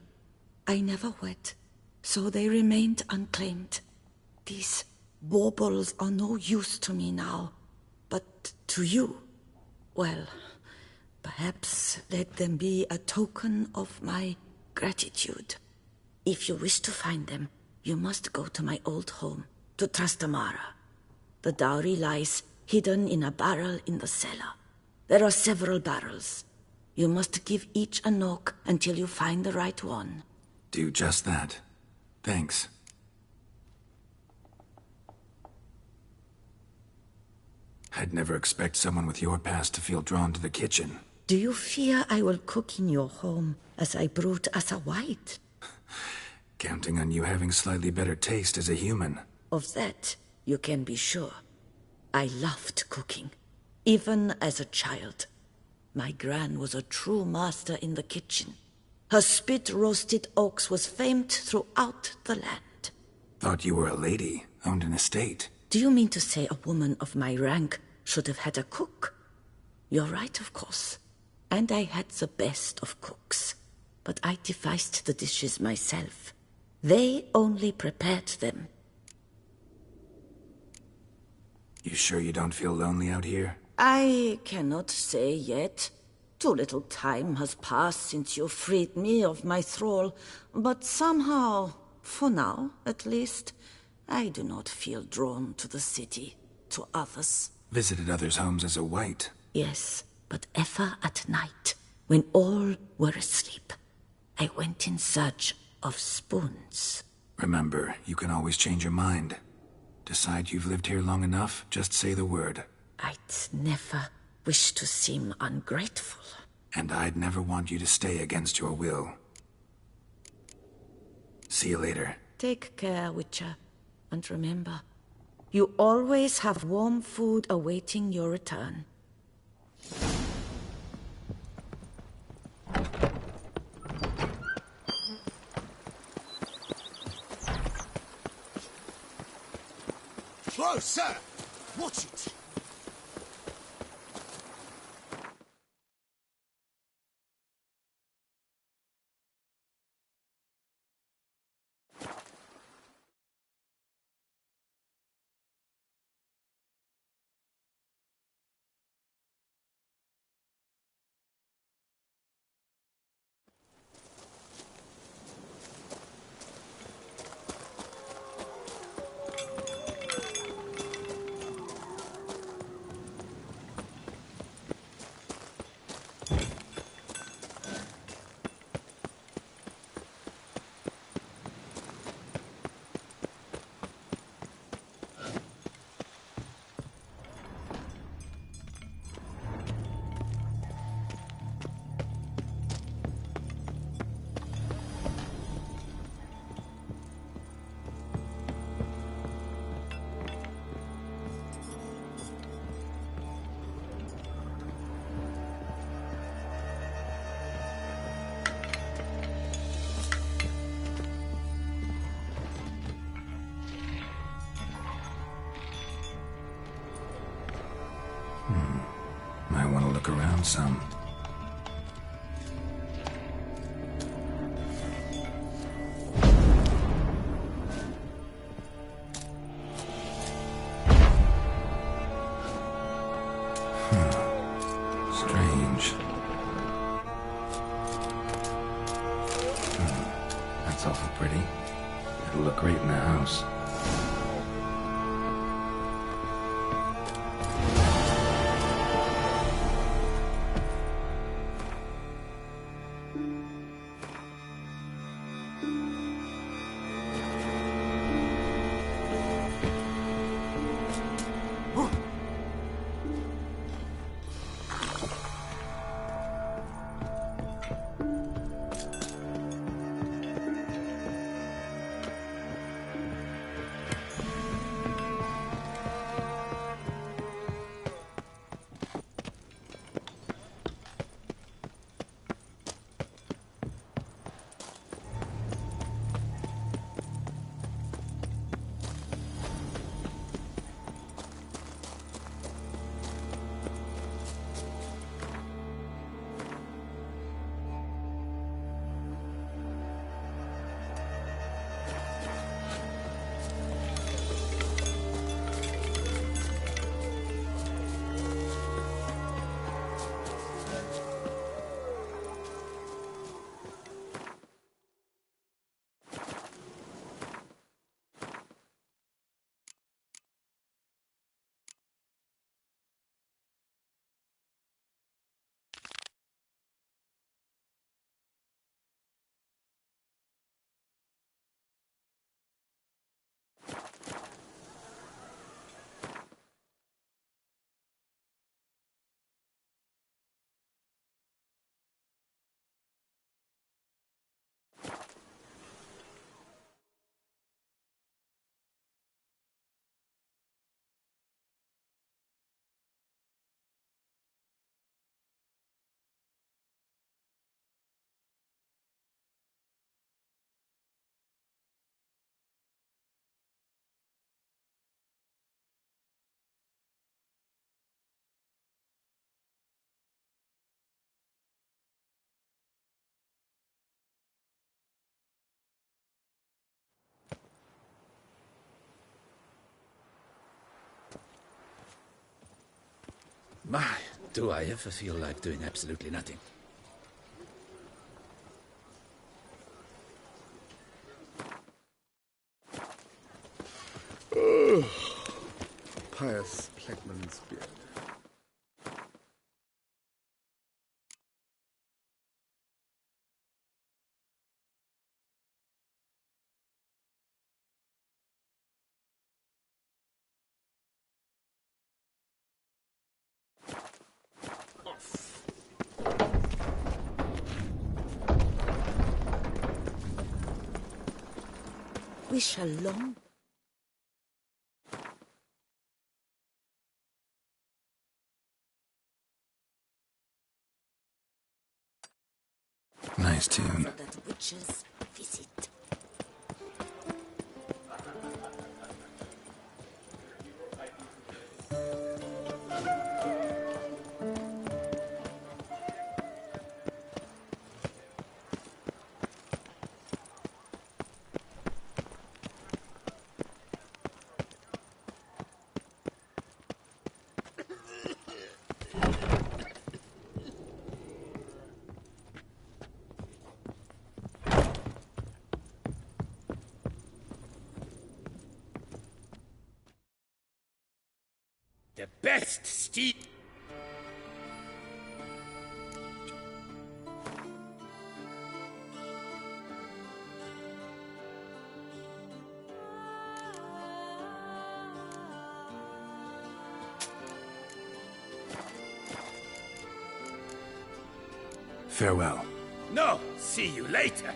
I never wed, so they remained unclaimed. These baubles are no use to me now, but to you, well, perhaps let them be a token of my gratitude. If you wish to find them, you must go to my old home, to Trastamara. The dowry lies hidden in a barrel in the cellar. There are several barrels. You must give each a knock until you find the right one. Do just that. Thanks. I'd never expect someone with your past to feel drawn to the kitchen. Do you fear I will cook in your home as I brewed as a white? Counting on you having slightly better taste as a human. Of that, you can be sure. I loved cooking, even as a child. My gran was a true master in the kitchen. Her spit-roasted oaks was famed throughout the land. Thought you were a lady, owned an estate. Do you mean to say a woman of my rank should have had a cook? You're right, of course. And I had the best of cooks. But I devised the dishes myself. They only prepared them. You sure you don't feel lonely out here? I cannot say yet. Too little time has passed since you freed me of my thrall. But somehow, for now at least, I do not feel drawn to the city, to others. Visited others' homes as a white? Yes, but ever at night, when all were asleep. I went in search of spoons. Remember, you can always change your mind. Decide you've lived here long enough, just say the word. I'd never wish to seem ungrateful. And I'd never want you to stay against your will. See you later. Take care, Witcher. And remember, you always have warm food awaiting your return. Whoa, sir! Watch it! look around some. Strange. That's awful pretty. It'll look great in the house. My, do I ever feel like doing absolutely nothing. Pious Plagman's beard. We shall long. Nice tune. That witches visit. The best steed. Farewell. No, see you later.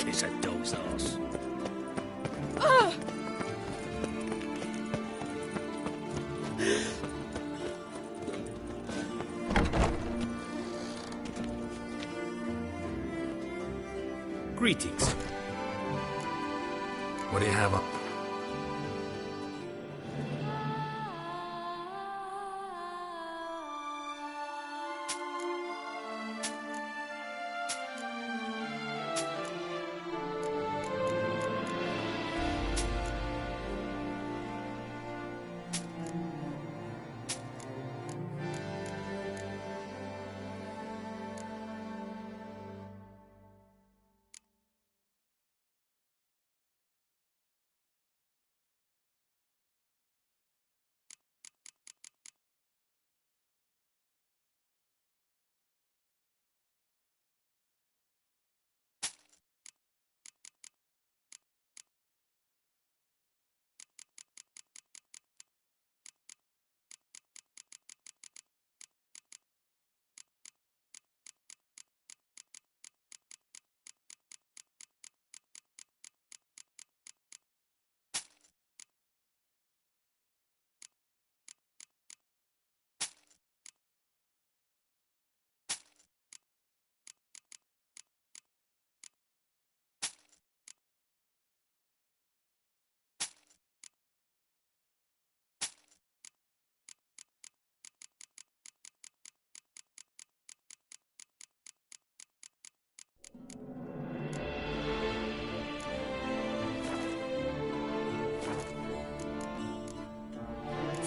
It's a doe's arse. Greetings. What do you have on?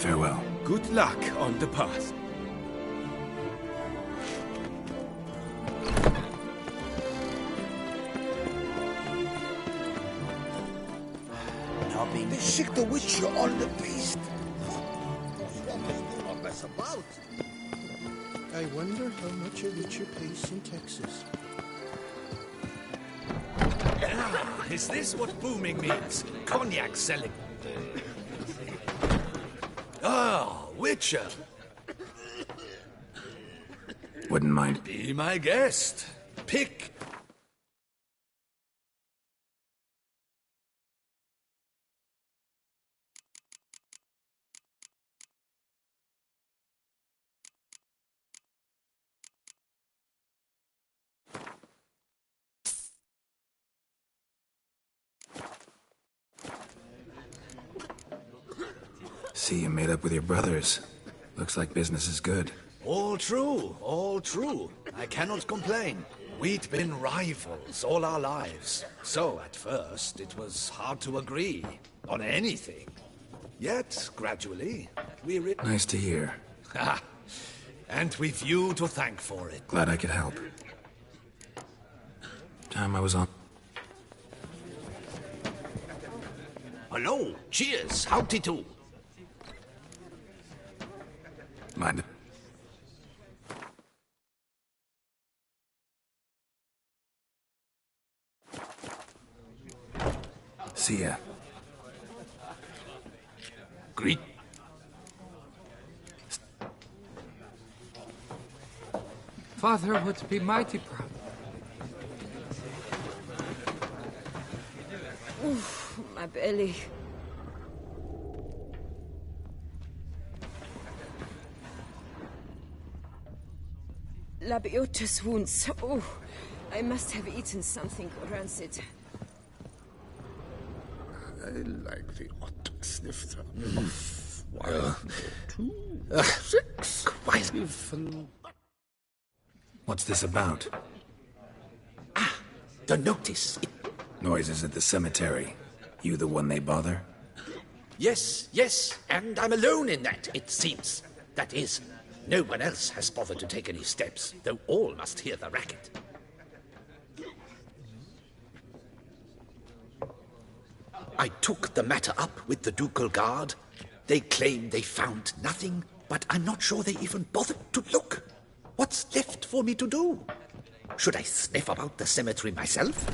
Farewell. Good luck on the path. They sick the witcher on the beast. Do not mess about. I wonder how much a witcher pays in taxes. Ah, is this what booming means? Cognac selling. Ah, Witcher. Wouldn't mind. Be my guest. Pick. See you made up with your brothers. Looks like business is good. All true, all true. I cannot complain. We'd been rivals all our lives. So, at first, it was hard to agree on anything. Yet, gradually, we Nice to hear. Ha! And with you to thank for it. Glad I could help. Time I was on. Hello, cheers, howdy do. Mind it. See ya. Greet. Father would be mighty proud. Oof, my belly. Labiotus wounds. Oh, I must have eaten something rancid. I like the odd snifter. 1, 2, 6, 7. What's this about? The notice. Noises at the cemetery. You the one they bother? Yes, yes, and I'm alone in that, it seems. That is, no one else has bothered to take any steps, though all must hear the racket. I took the matter up with the ducal guard. They claim they found nothing, but I'm not sure they even bothered to look. What's left for me to do? Should I sniff about the cemetery myself?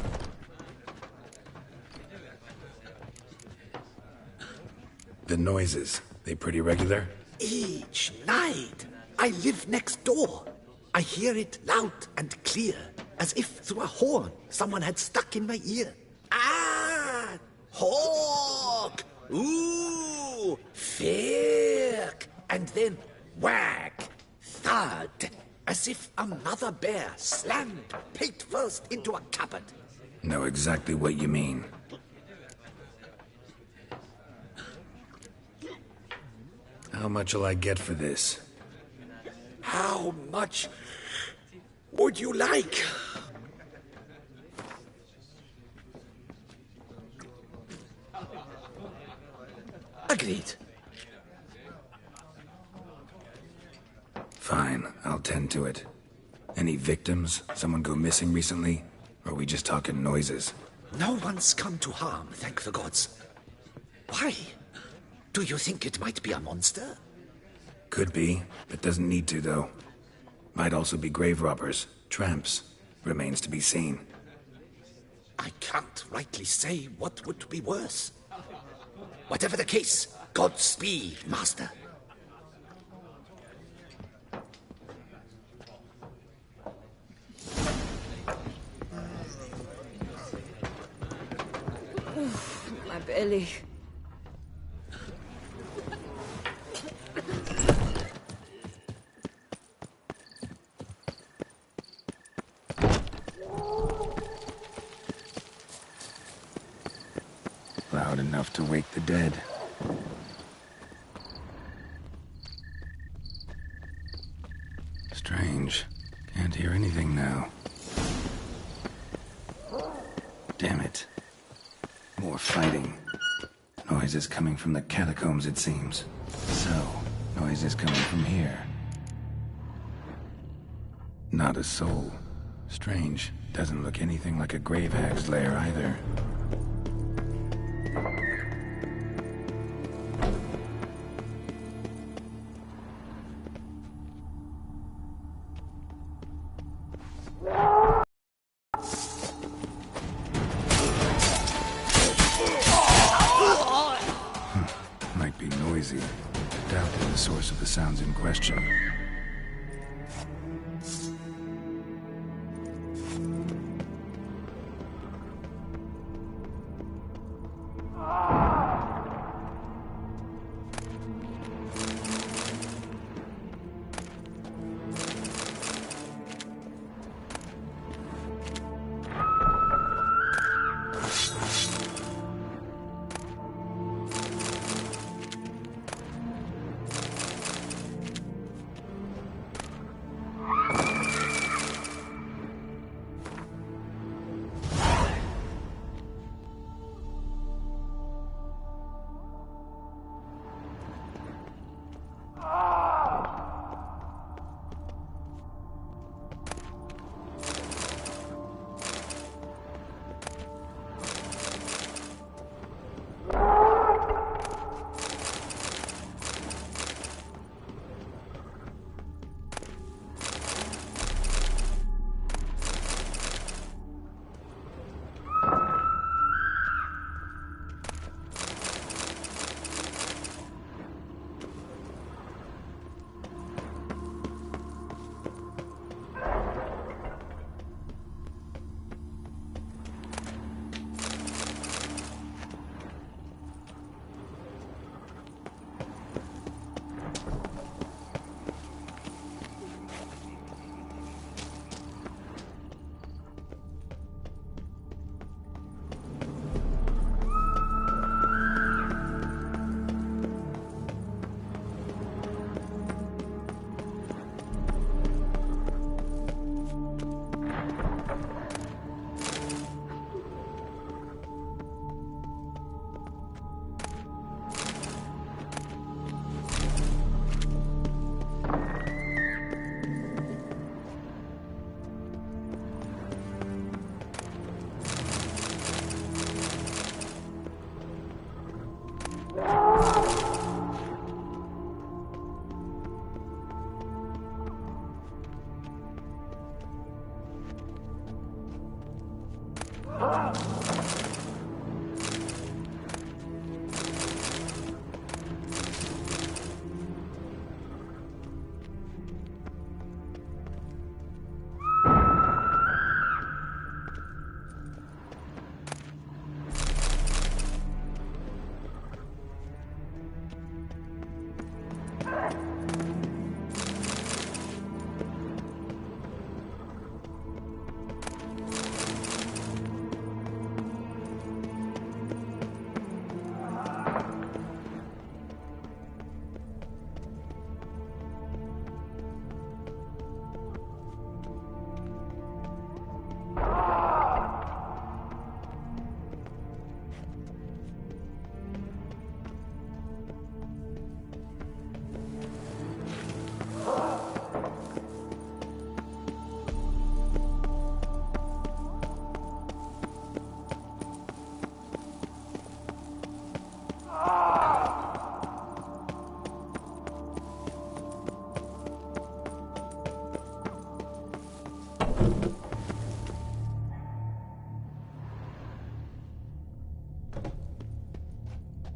The noises, they pretty regular? Each night. I live next door. I hear it loud and clear, as if through a horn someone had stuck in my ear. Ah! Hawk! Ooh! Firk! And then whack! Thud! As if a mother bear slammed pate first into a cupboard. Know exactly what you mean. How much'll I get for this? How much would you like? Agreed. Fine, I'll tend to it. Any victims? Someone go missing recently? Or are we just talking noises? No one's come to harm, thank the gods. Why? Do you think it might be a monster? Could be, but doesn't need to, though. Might also be grave robbers, tramps. Remains to be seen. I can't rightly say what would be worse. Whatever the case, Godspeed, Master. Oof, my belly. Loud enough to wake the dead. Strange. Can't hear anything now. Damn it. More fighting. Noises coming from the catacombs, it seems. So, noise is coming from here. Not a soul. Strange. Doesn't look anything like a grave hag's lair either. Might be noisy. Doubt they're the source of the sounds in question.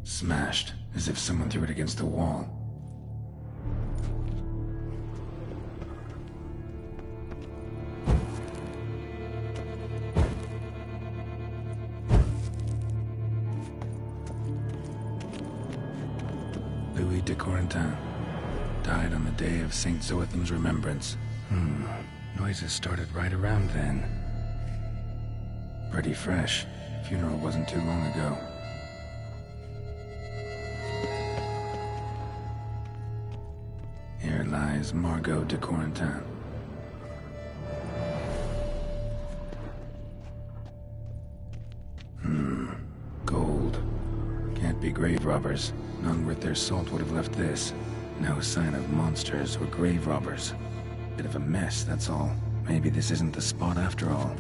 Smashed, as if someone threw it against the wall. Louis de Corentin died on the day of Saint Zoetham's remembrance. Noises started right around then. Pretty fresh. Funeral wasn't too long ago. Here lies Margot de Corentin. Gold. Can't be be grave robbers. None worth their salt would have left this. No sign of monsters or grave robbers. Bit of a mess, that's all. Maybe this isn't the spot after all.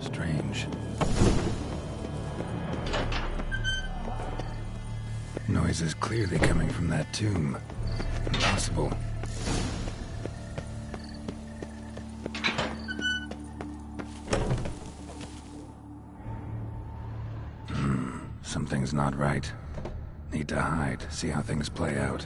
Strange. Noise is clearly coming from that tomb. Impossible. Something's not right. Need to hide, see how things play out.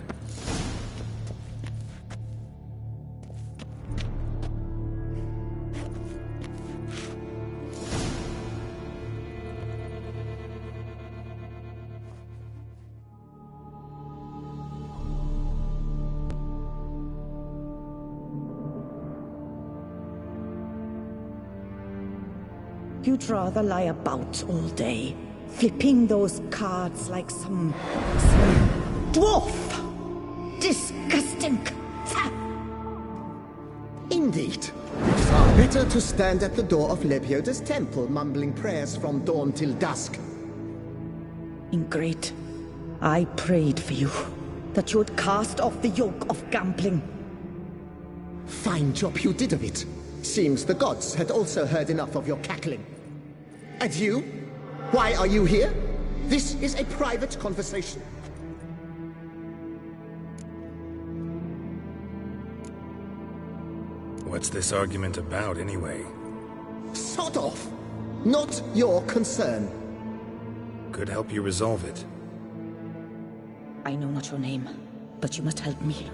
You'd rather lie about all day, flipping those cards like some dwarf. Disgusting. Indeed. Far better to stand at the door of Lepioda's temple, mumbling prayers from dawn till dusk. Ingrid, I prayed for you, that you would cast off the yoke of gambling. Fine job you did of it. Seems the gods had also heard enough of your cackling. And you? Why are you here? This is a private conversation. What's this argument about, anyway? Sod off! Not your concern. Could help you resolve it. I know not your name, but you must help me.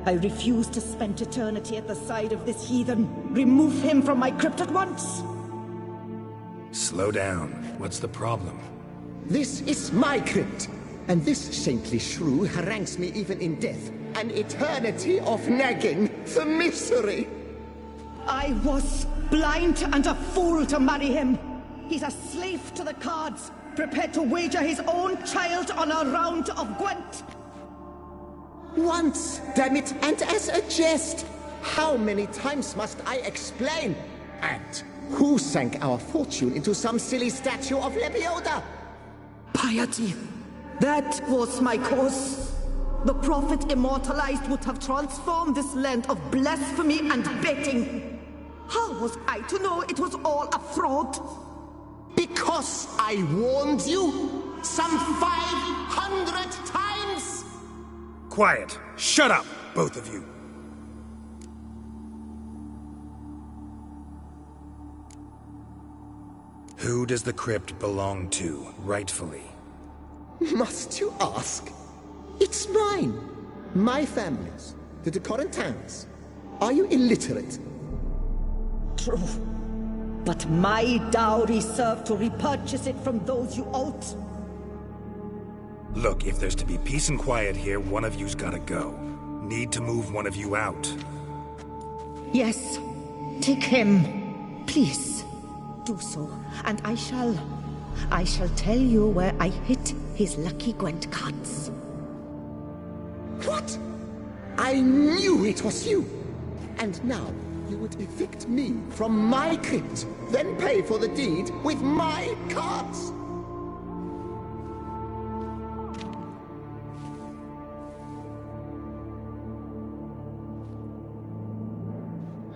I refuse to spend eternity at the side of this heathen. Remove him from my crypt at once! Slow down. What's the problem? This is my crypt, and this saintly shrew harangues me even in death. An eternity of nagging, the misery! I was blind and a fool to marry him. He's a slave to the cards, prepared to wager his own child on a round of Gwent. Once, damn it, and as a jest. How many times must I explain? And who sank our fortune into some silly statue of Lepioda? Piety. That was my cause. The prophet immortalized would have transformed this land of blasphemy and betting. How was I to know it was all a fraud? Because I warned you some 500 times! Quiet. Shut up, both of you. Who does the crypt belong to, rightfully? Must you ask? It's mine. My family's. The de Corentins. Are you illiterate? True. But my dowry served to repurchase it from those you owed. Look, if there's to be peace and quiet here, one of you's gotta go. Need to move one of you out. Yes. Take him. Please. Do so, and I shall tell you where I hid his lucky Gwent cards. What? I knew it was you! And now you would evict me from my crypt, then pay for the deed with my cards!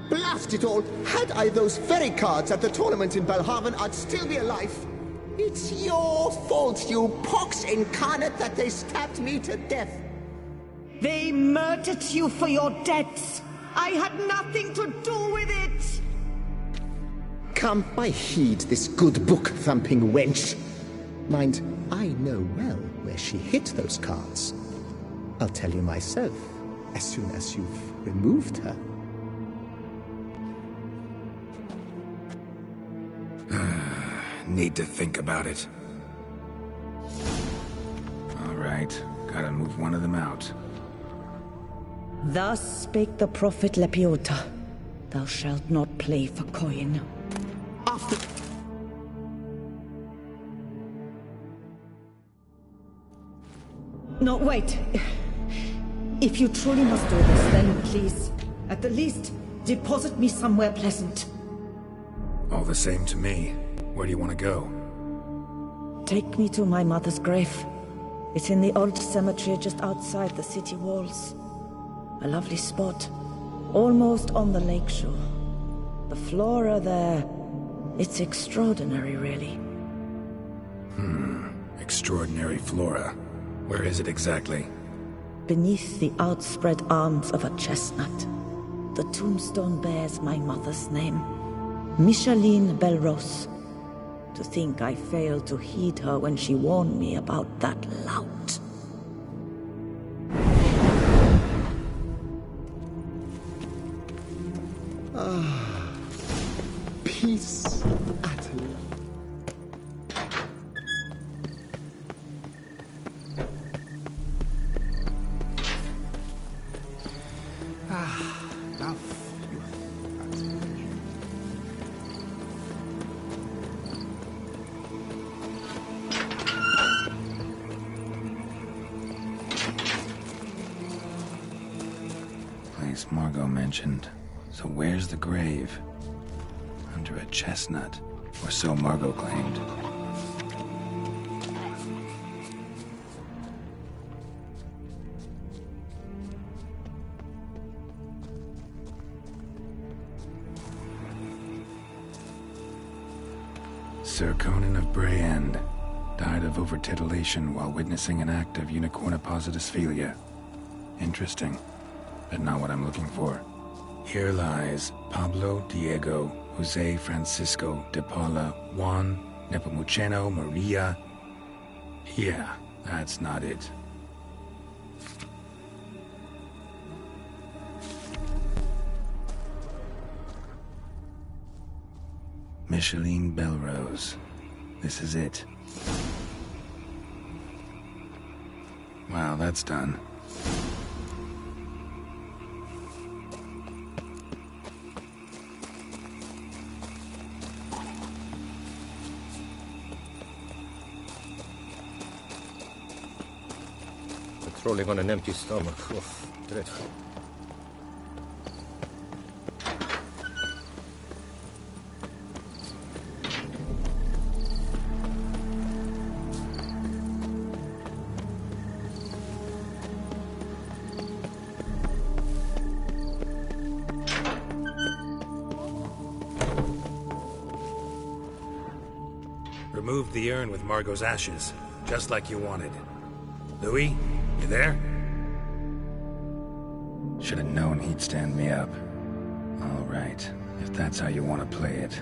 Blast it all! Had I those very cards at the tournament in Belhaven, I'd still be alive. It's your fault, you pox incarnate, that they stabbed me to death. They murdered you for your debts. I had nothing to do with it. Come, I heed this good book-thumping wench. Mind, I know well where she hid those cards. I'll tell you myself, as soon as you've removed her. Need to think about it. All right, gotta move one of them out. Thus spake the prophet Lepioda. Thou shalt not play for coin. After... No, wait. If you truly must do this, then please, at the least, deposit me somewhere pleasant. All the same to me. Where do you want to go? Take me to my mother's grave. It's in the old cemetery just outside the city walls. A lovely spot, almost on the lakeshore. The flora there, it's extraordinary, really. Extraordinary flora. Where is it exactly? Beneath the outspread arms of a chestnut, the tombstone bears my mother's name, Micheline Belrose. To think I failed to heed her when she warned me about that lout. Peace, Atala. Place Margot mentioned. So where's the grave? Under a chestnut, or so Margot claimed. Sir Conan of Brayend died of over-titillation while witnessing an act of unicorniposisphilia. Interesting, but not what I'm looking for. Here lies Pablo Diego Jose Francisco de Paula Juan Nepomuceno Maria. Yeah, that's not it. Micheline Belrose. This is it. Wow, that's done. Patrolling on an empty stomach. Oh, dreadful. Removed the urn with Margot's ashes, just like you wanted. Louis, you there? Should have known he'd stand me up. All right, if that's how you want to play it.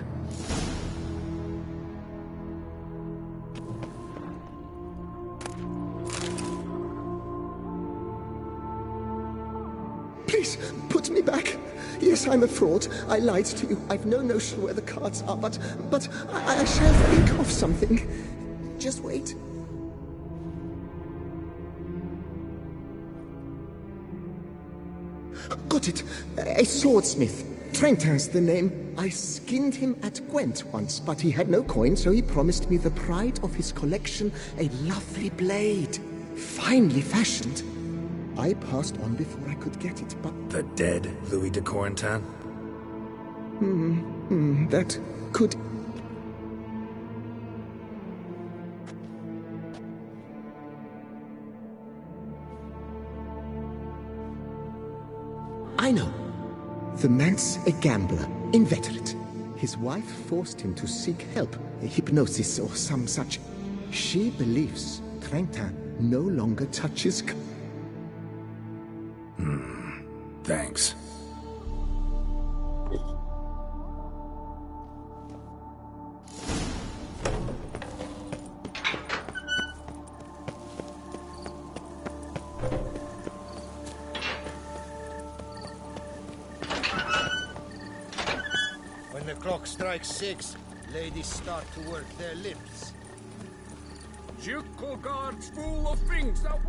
Please, put me back. Yes, I'm a fraud. I lied to you. I've no notion where the cards are, but I shall think of something. Just wait. Got it. A swordsmith. Trentin's the name. I skinned him at Gwent once, but he had no coin, so he promised me the pride of his collection, a lovely blade. Finely fashioned. I passed on before I could get it, but... The dead Louis de Corentin? That could... I know. The man's a gambler, inveterate. His wife forced him to seek help, hypnosis or some such. She believes Trentin no longer touches... Thanks. When the clock strikes 6, ladies start to work their lips. Guard's full of things that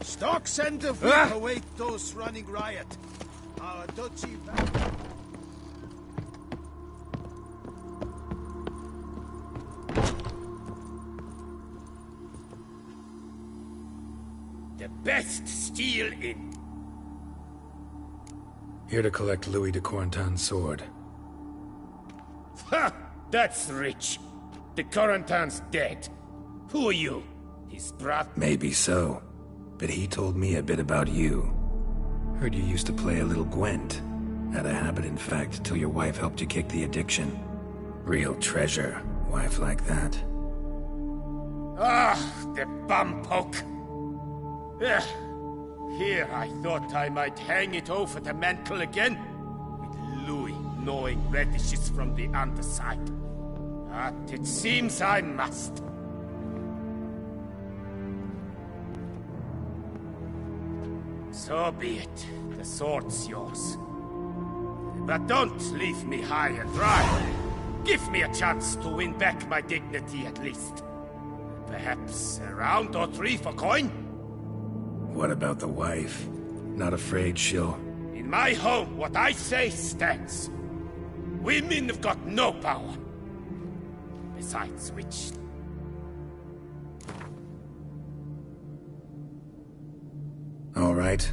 Stocks and the whip await those running riot. Our duchy... the best steel in. Here to collect Louis de Corentin's sword. Ha! That's rich. The Corentin's dead. Who are you? His brother? Maybe so. But he told me a bit about you. Heard you used to play a little Gwent. Had a habit, in fact, till your wife helped you kick the addiction. Real treasure, wife like that. Ah, the bumpoke! Here I thought I might hang it over the mantle again, with Louis gnawing radishes from the underside. But it seems I must. So be it. The sword's yours. But don't leave me high and dry. Give me a chance to win back my dignity at least. Perhaps a round or three for coin? What about the wife? Not afraid she'll... In my home, what I say stands. Women have got no power. Besides which... All right.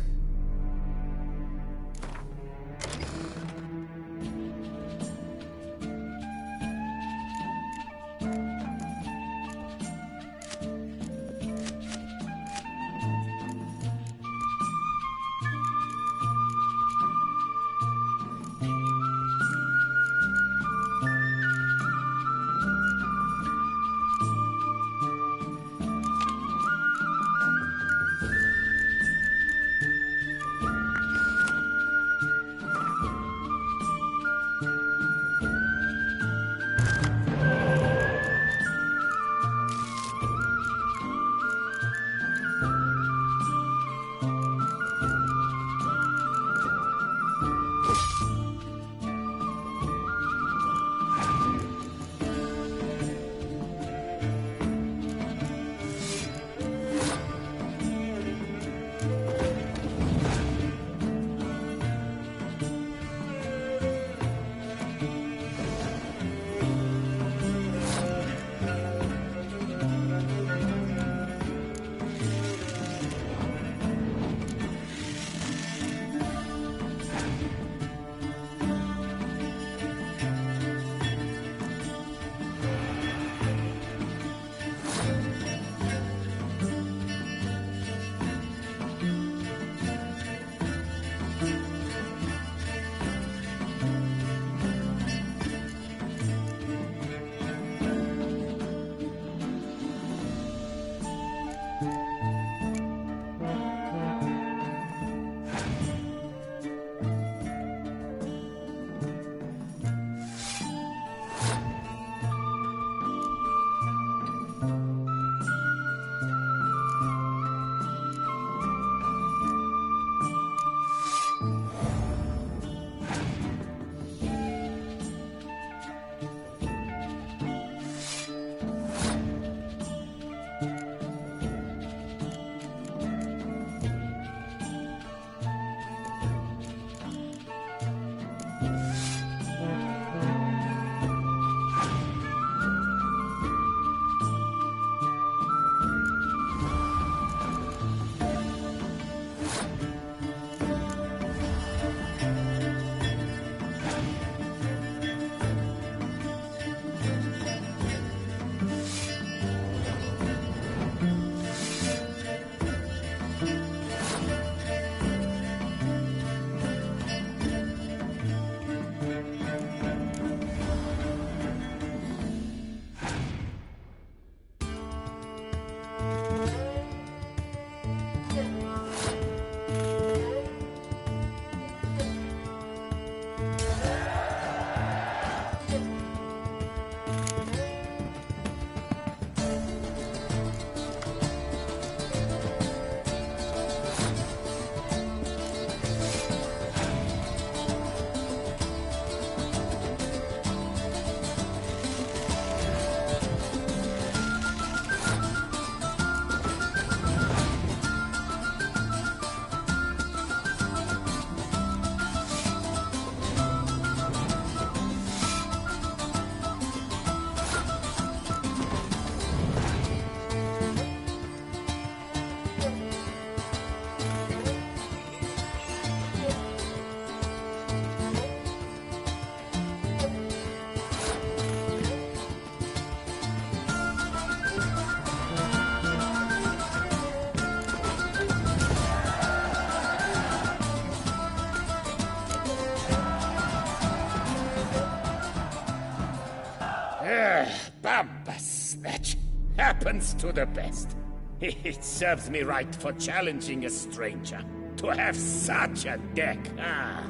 Bambus, that happens to the best. It serves me right for challenging a stranger. To have such a deck, ah.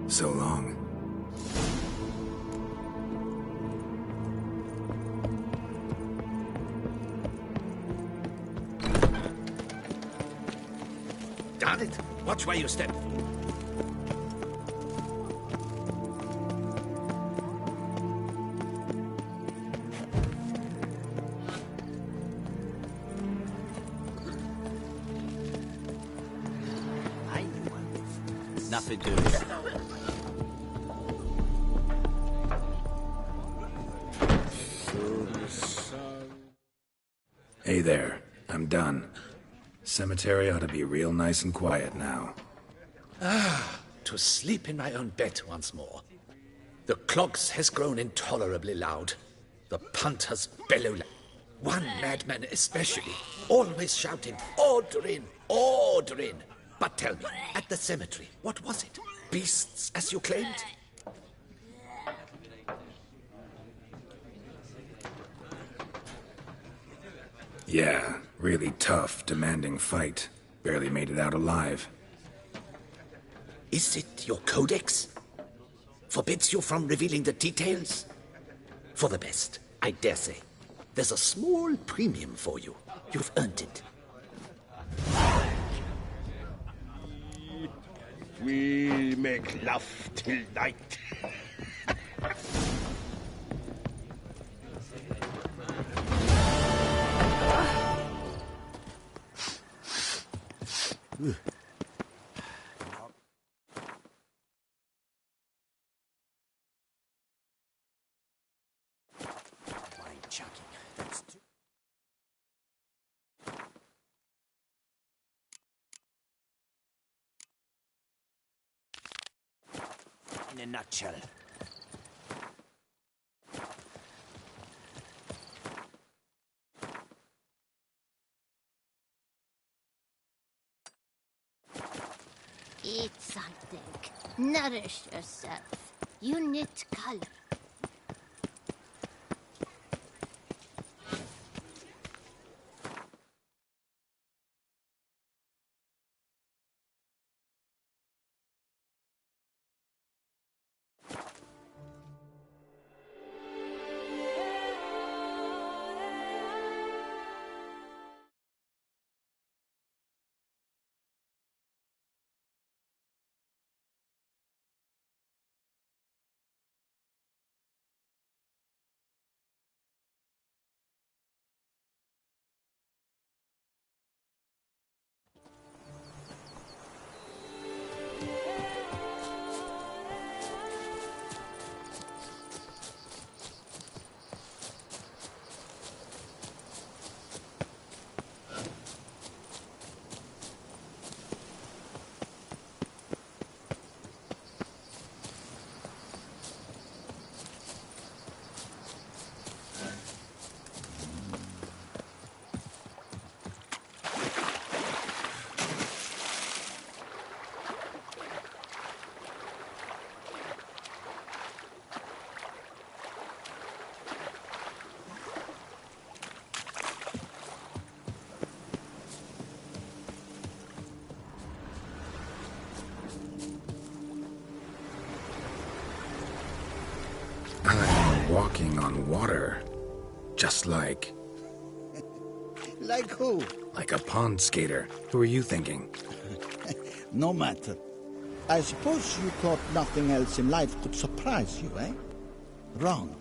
So long. Darn it! Watch where you step. Nothing doing. Hey there, I'm done. Cemetery ought to be real nice and quiet now. To sleep in my own bed once more. The clogs has grown intolerably loud. The punters bellow loud. One madman especially, always shouting, "Order in! Order in!" But tell me, at the cemetery, what was it? Beasts, as you claimed? Yeah, really tough, demanding fight. Barely made it out alive. Is it your codex? Forbids you from revealing the details? For the best, I dare say. There's a small premium for you. You've earned it. We'll make love till night. In a nutshell. Eat something. Nourish yourself. You need color. I'm walking on water. Just like... Like who? Like a pond skater. Who are you thinking? No matter. I suppose you thought nothing else in life could surprise you, eh? Wrong.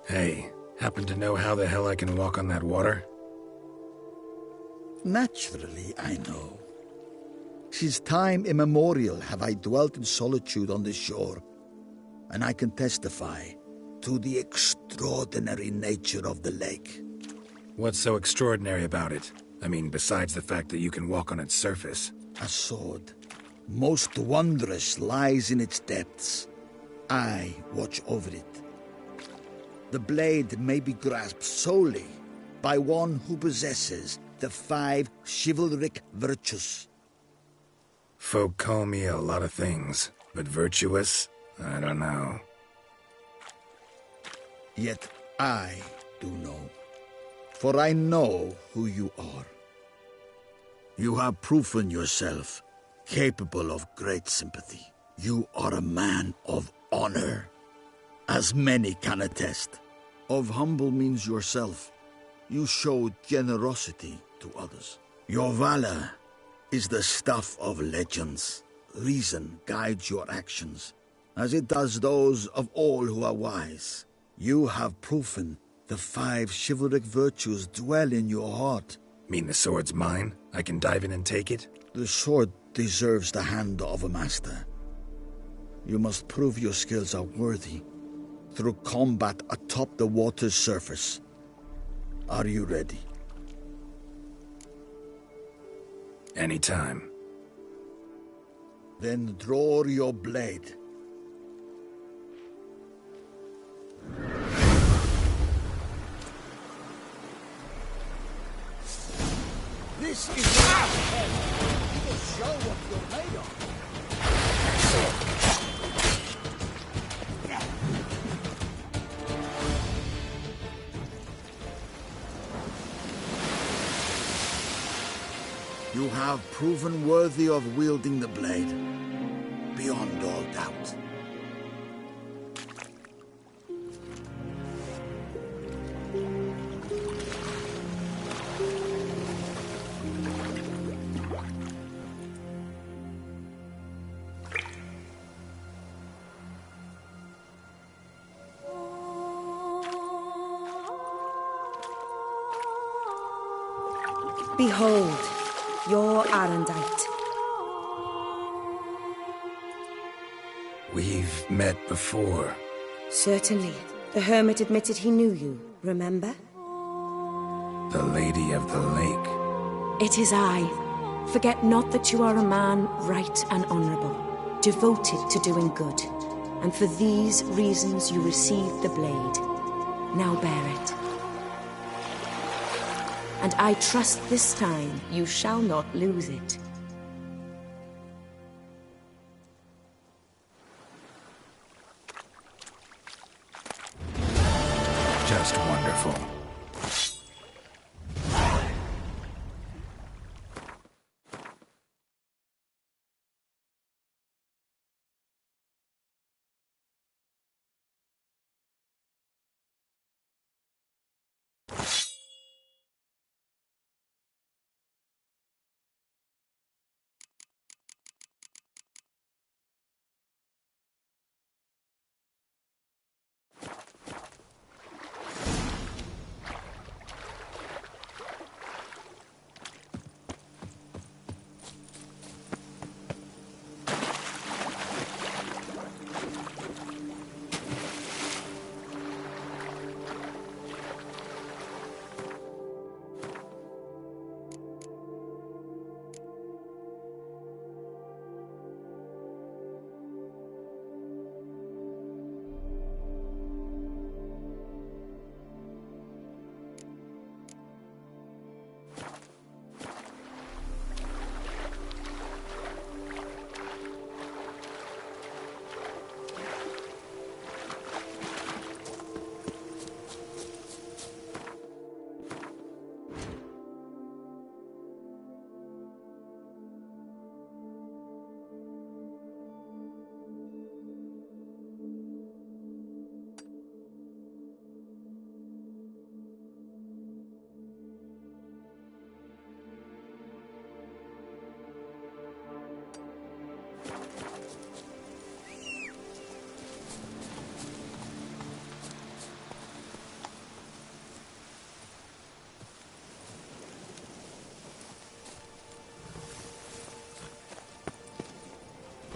Hey, happen to know how the hell I can walk on that water? Naturally, I know. Since time immemorial have I dwelt in solitude on this shore, and I can testify to the extraordinary nature of the lake. What's so extraordinary about it? I mean, besides the fact that you can walk on its surface. A sword, most wondrous, lies in its depths. I watch over it. The blade may be grasped solely by one who possesses the 5 chivalric virtues. Folk call me a lot of things, but virtuous? I don't know. Yet I do know, for I know who you are. You have proven yourself capable of great sympathy. You are a man of honor, as many can attest. Of humble means yourself. You show generosity to others. Your valor is the stuff of legends. Reason guides your actions, as it does those of all who are wise. You have proven the 5 chivalric virtues dwell in your heart. Mean the sword's mine? I can dive in and take it? The sword deserves the hand of a master. You must prove your skills are worthy through combat atop the water's surface. Are you ready? Anytime. Then draw your blade. This is the last test. You will show what you're made of. You have proven worthy of wielding the blade, beyond all doubt. Behold, your Arendite. We've met before. Certainly. The hermit admitted he knew you, remember? The Lady of the Lake. It is I. Forget not that you are a man right and honorable, devoted to doing good. And for these reasons you received the blade. Now bear it. And I trust this time you shall not lose it. Just wonderful.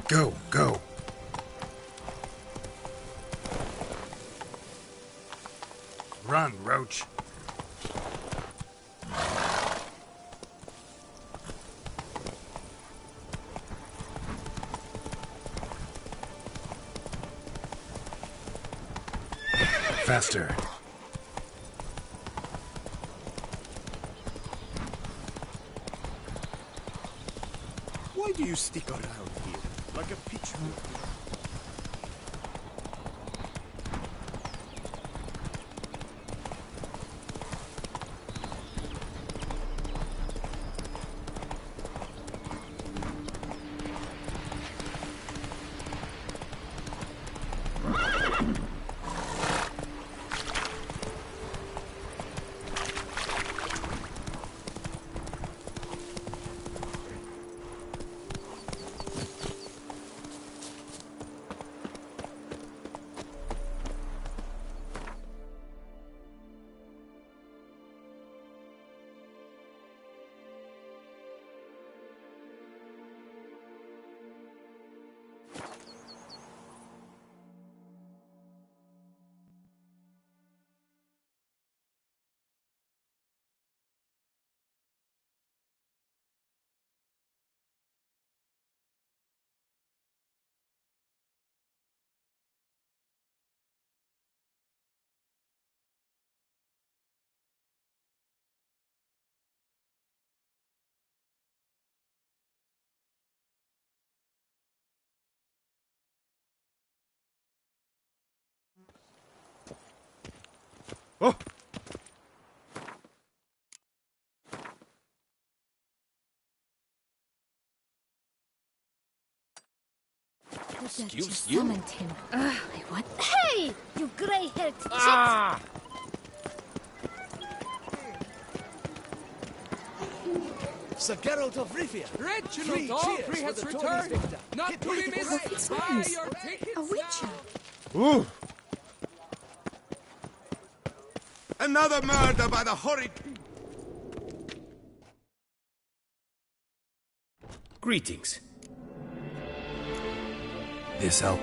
Go, go. Run, Roach. Faster. Why do you stick around here like a pitchfork? Oh! Excuse you? Summoned him. What? Hey! You grey-haired chit! Ah! Sir Geralt of Rivia! Reginald Daltrey has returned! Not to be missed! It's Buy nice. your tickets A witcher. Ooh! Another murder by the horrid... Greetings. This help.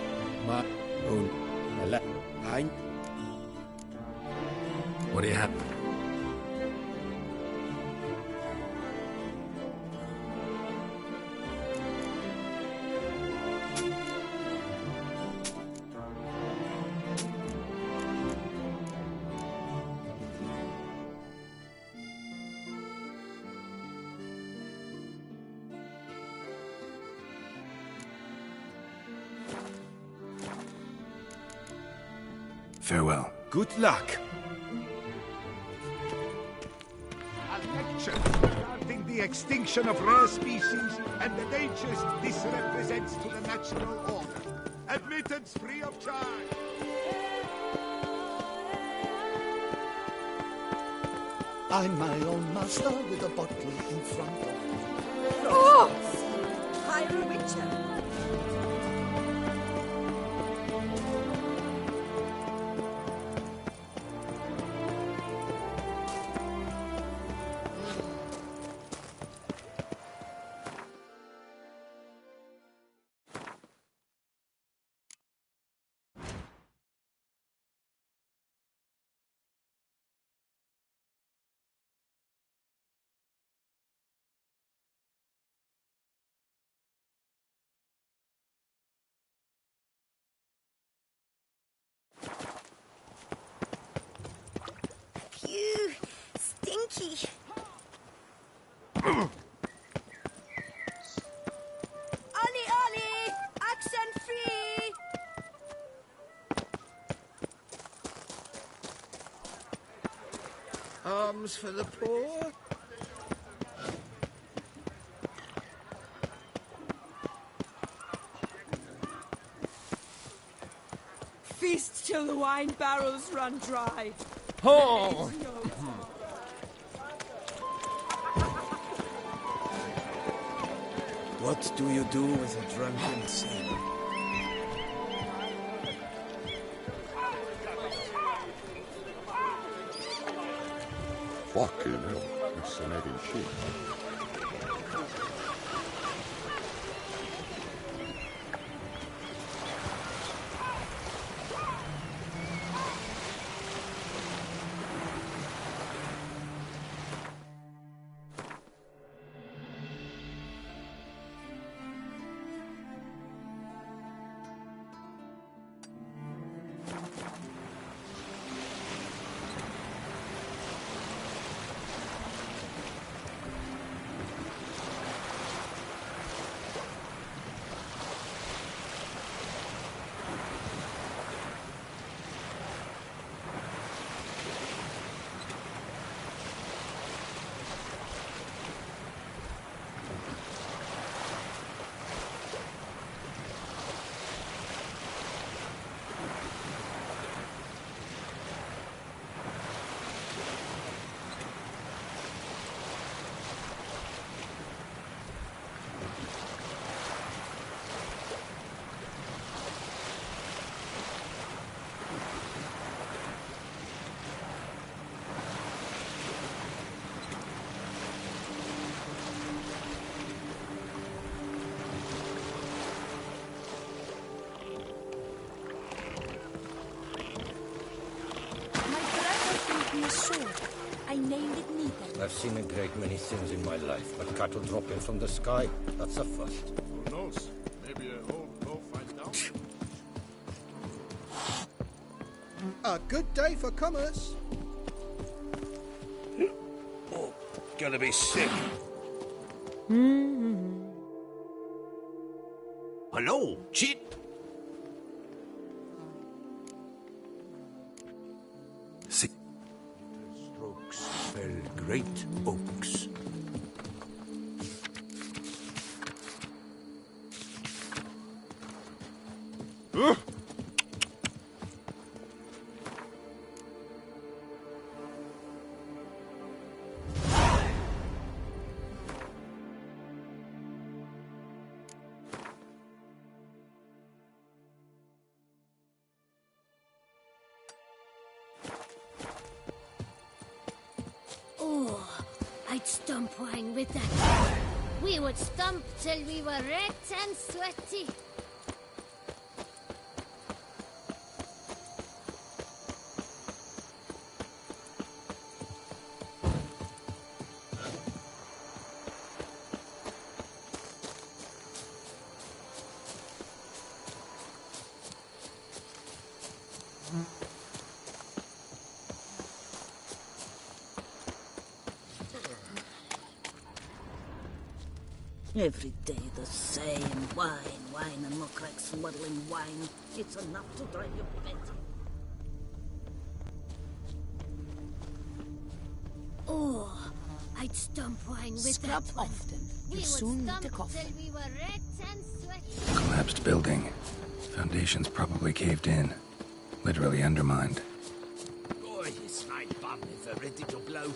What do you have? Farewell. Good luck. A lecture regarding the extinction of rare species and the dangers this represents to the natural order. Admittance free of charge. I'm my own master with a bottle in front of me. Oh! Hire a witcher. Phew! Stinky! Ollie, Ollie! Accent free! Alms for the poor? Feast till the wine barrels run dry. Oh! What do you do with a drunken sailor? Fucking hell, it's an egg and shit. I've seen a great many things in my life, but cattle dropping from the sky, that's a first. Who knows? Maybe a whole loaf finds out. A good day for commerce. Oh, gonna be sick. Hello, cheat. Strokes fell great oaks. Oh, I'd stomp wine with that. We would stomp till we were red and sweaty. Every day the same. Wine, wine, and look like smuggling wine. It's enough to drive you batty. Oh, I'd stomp wine with Scrub that one. often. We You would soon need stomp a coffin. till we were red and sweaty. Collapsed building. Foundations probably caved in. Literally undermined. Oh, yes, my bum is ready to blow.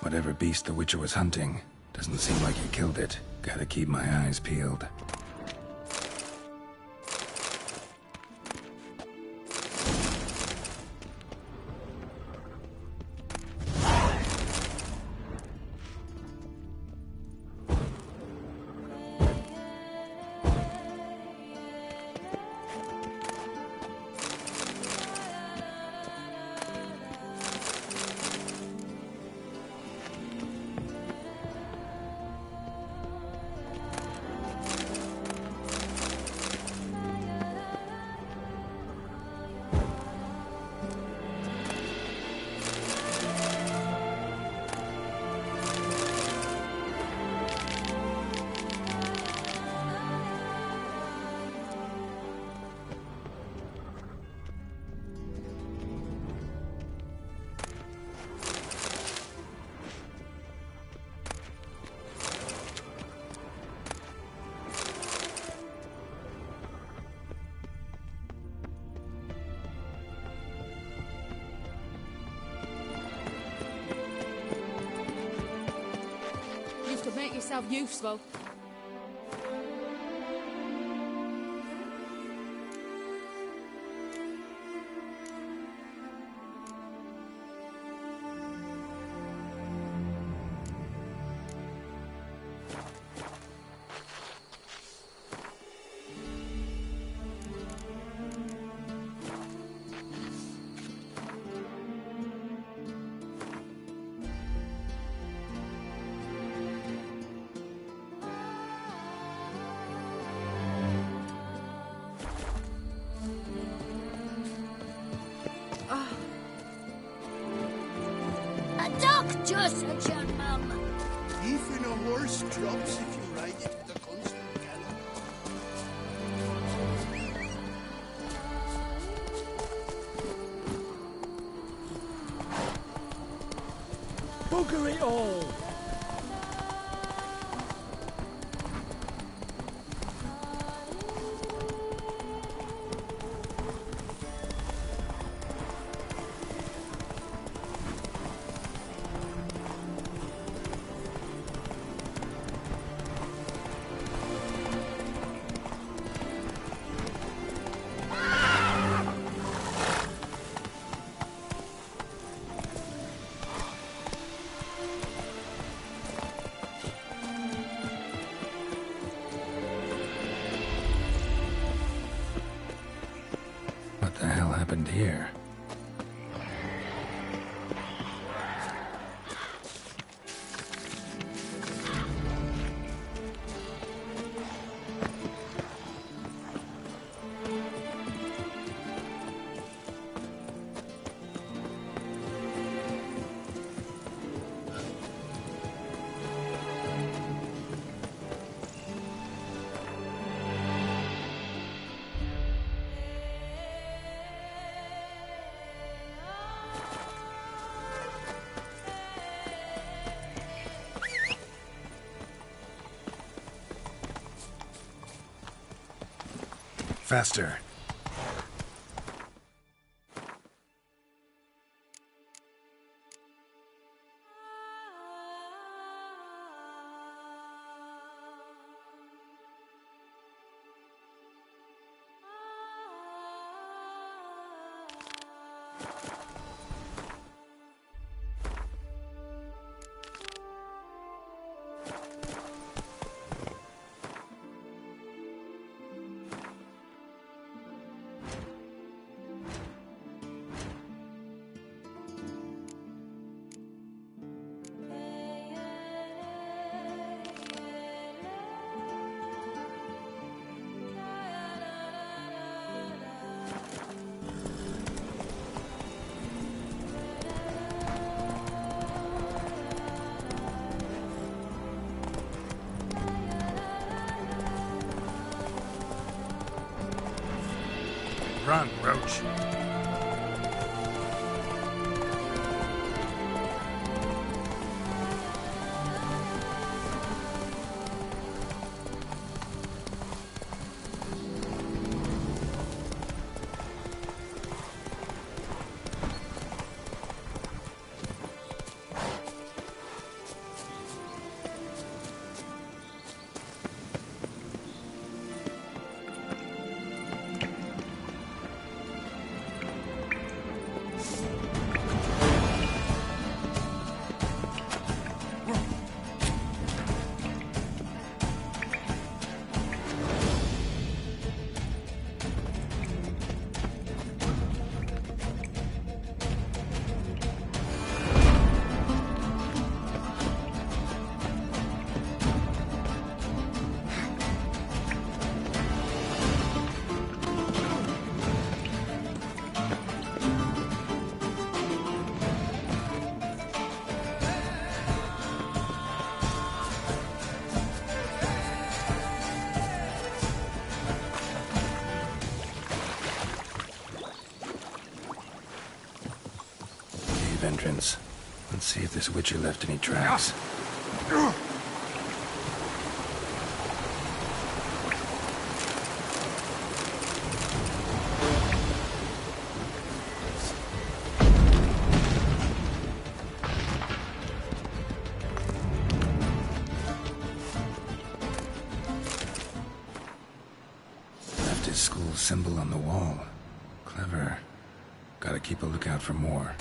Whatever beast the Witcher was hunting, doesn't seem like he killed it. Gotta keep my eyes peeled. You could make yourself useful. passage, young man. Even a horse drops if you ride it with a constant gallop. Bugger it all! What the hell happened here? Faster. Run, Roach. Entrance. Let's see if this Witcher left any tracks. Left his school symbol on the wall. Clever. Gotta keep a lookout for more.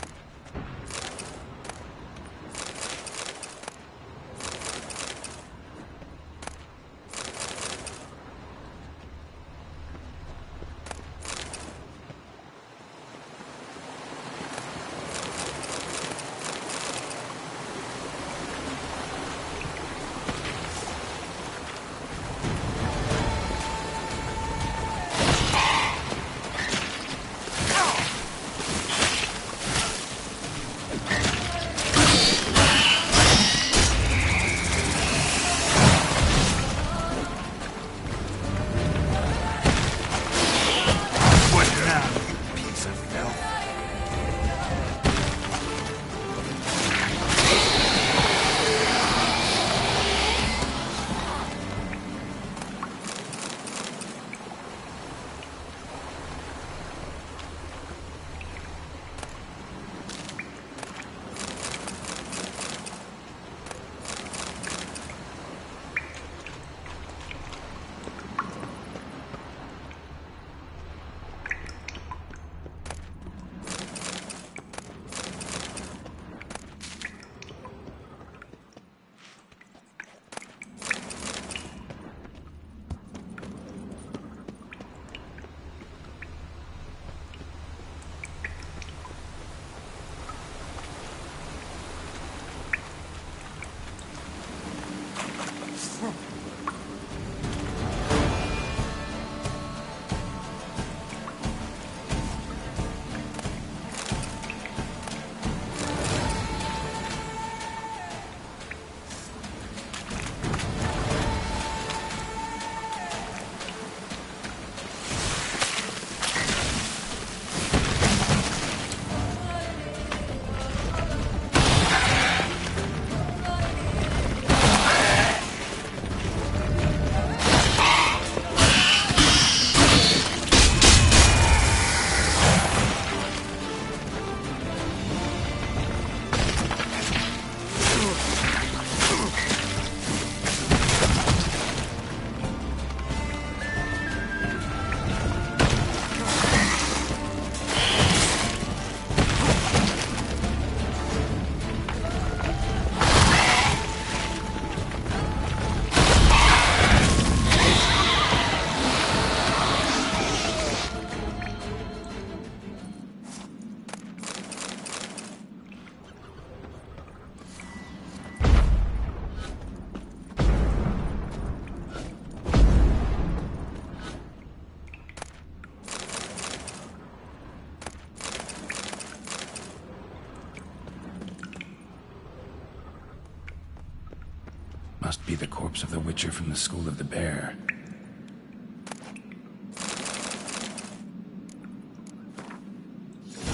be the corpse of the Witcher from the School of the Bear.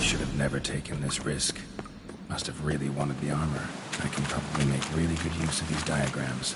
Should have never taken this risk. Must have really wanted the armor. I can probably make really good use of these diagrams.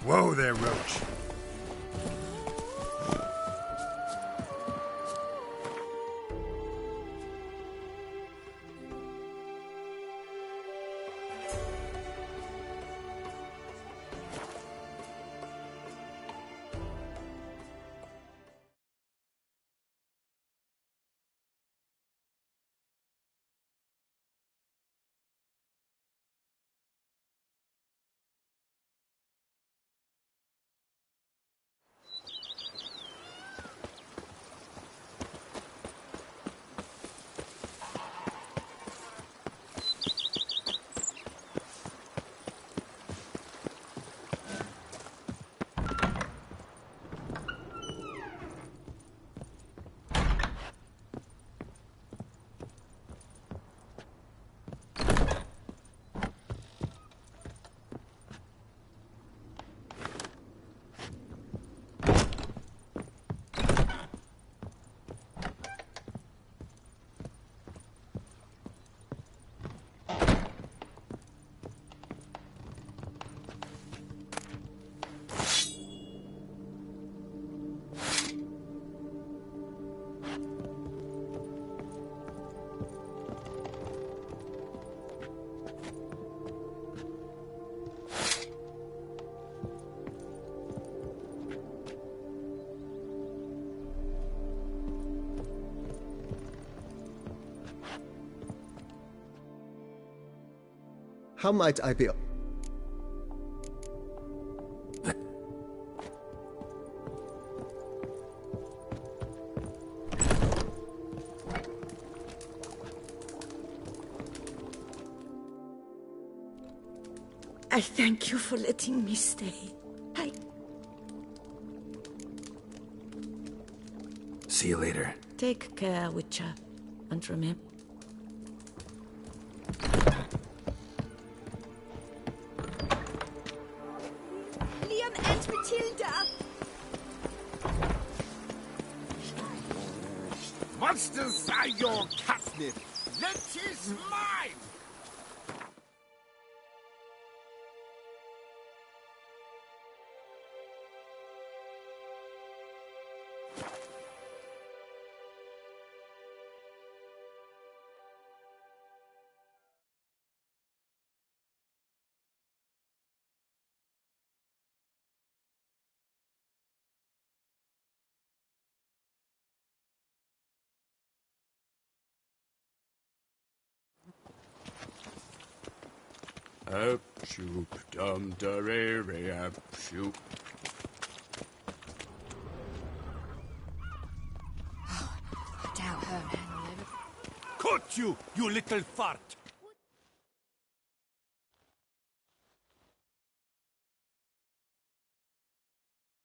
Whoa there, Roach. How might I be... I thank you for letting me stay. See you later. Take care, Witcher. And remember... Liam and Matilda! Monsters are your catnip. That is mine! Up, shoop, dum, darere, up, shoop. I doubt her man will ever... Caught you, you little fart!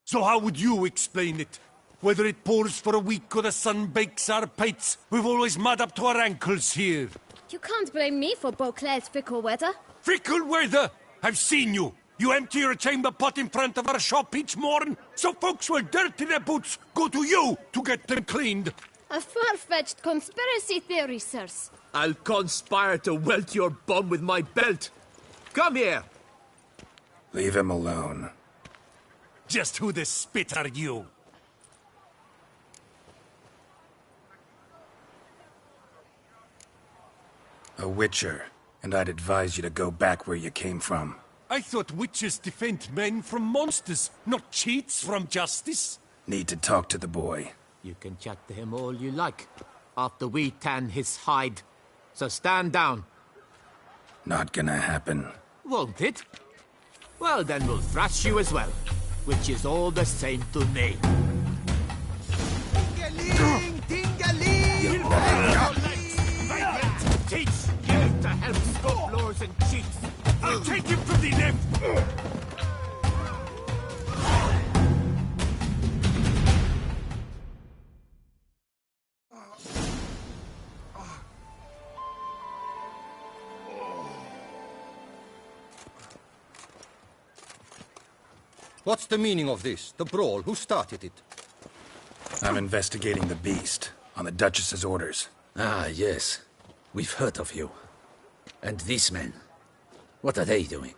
So how would you explain it? Whether it pours for a week or the sun bakes our pates, we've always mud up to our ankles here. You can't blame me for Beauclair's fickle weather. Fickle weather? I've seen you. You empty your chamber pot in front of our shop each morn, so folks will dirty their boots, go to you to get them cleaned. A far-fetched conspiracy theory, sirs. I'll conspire to welt your bum with my belt. Come here. Leave him alone. Just who the spit are you? A witcher, and I'd advise you to go back where you came from. I thought witches defend men from monsters, not cheats from justice. Need to talk to the boy. You can chat to him all you like, after we tan his hide. So stand down. Not gonna happen. Won't it? Well, then we'll thrash you as well, which is all the same to me. Ding-a-ling! Ding-a-ling! Teach you to help scofflaws and cheats. I'll take him from the left! What's the meaning of this? The brawl? Who started it? I'm investigating the beast, on the Duchess's orders. Ah, yes. We've heard of you. And these men, what are they doing?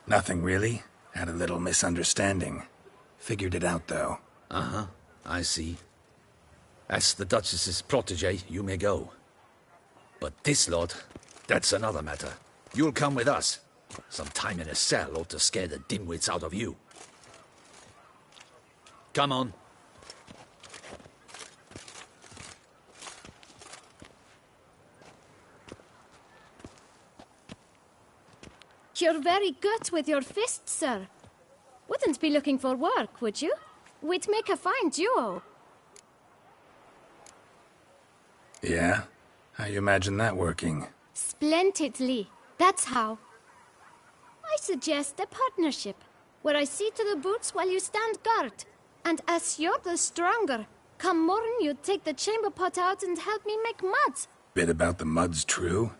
Nothing really. Had a little misunderstanding. Figured it out, though. Uh-huh, I see. As the Duchess's protege, you may go. But this lot, that's another matter. You'll come with us. Some time in a cell ought to scare the dimwits out of you. Come on. You're very good with your fists, sir. Wouldn't be looking for work, would you? We'd make a fine duo. Yeah? How you imagine that working? Splendidly. That's how. I suggest a partnership, where I see to the boots while you stand guard. And as you're the stronger, come morn you take the chamber pot out and help me make mud. Bit about the mud's true?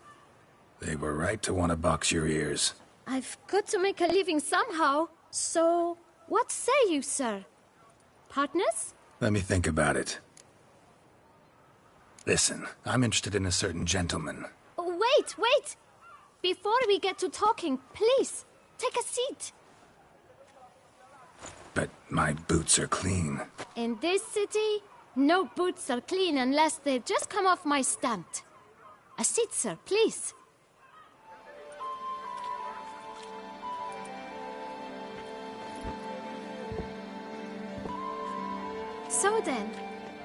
They were right to want to box your ears. I've got to make a living somehow, so what say you, sir? Partners? Let me think about it. Listen, I'm interested in a certain gentleman. Wait! Before we get to talking, please, take a seat. But my boots are clean. In this city, no boots are clean unless they just come off my stand. A seat, sir, please. So then,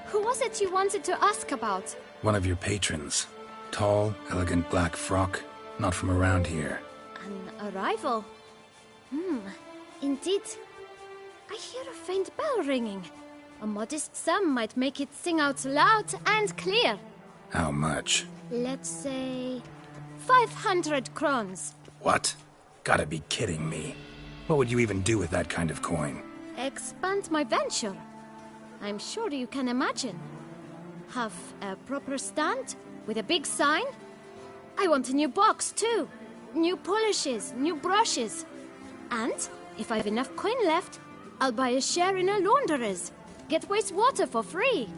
Who was it you wanted to ask about? One of your patrons. Tall, elegant black frock. Not from around here. An arrival? Indeed. I hear a faint bell ringing. A modest sum might make it sing out loud and clear. How much? Let's say 500 crowns. What? Gotta be kidding me. What would you even do with that kind of coin? Expand my venture. I'm sure you can imagine. Have a proper stand with a big sign. I want a new box too. New polishes, new brushes. And if I've enough coin left, I'll buy a share in a launderer's. Get wastewater for free.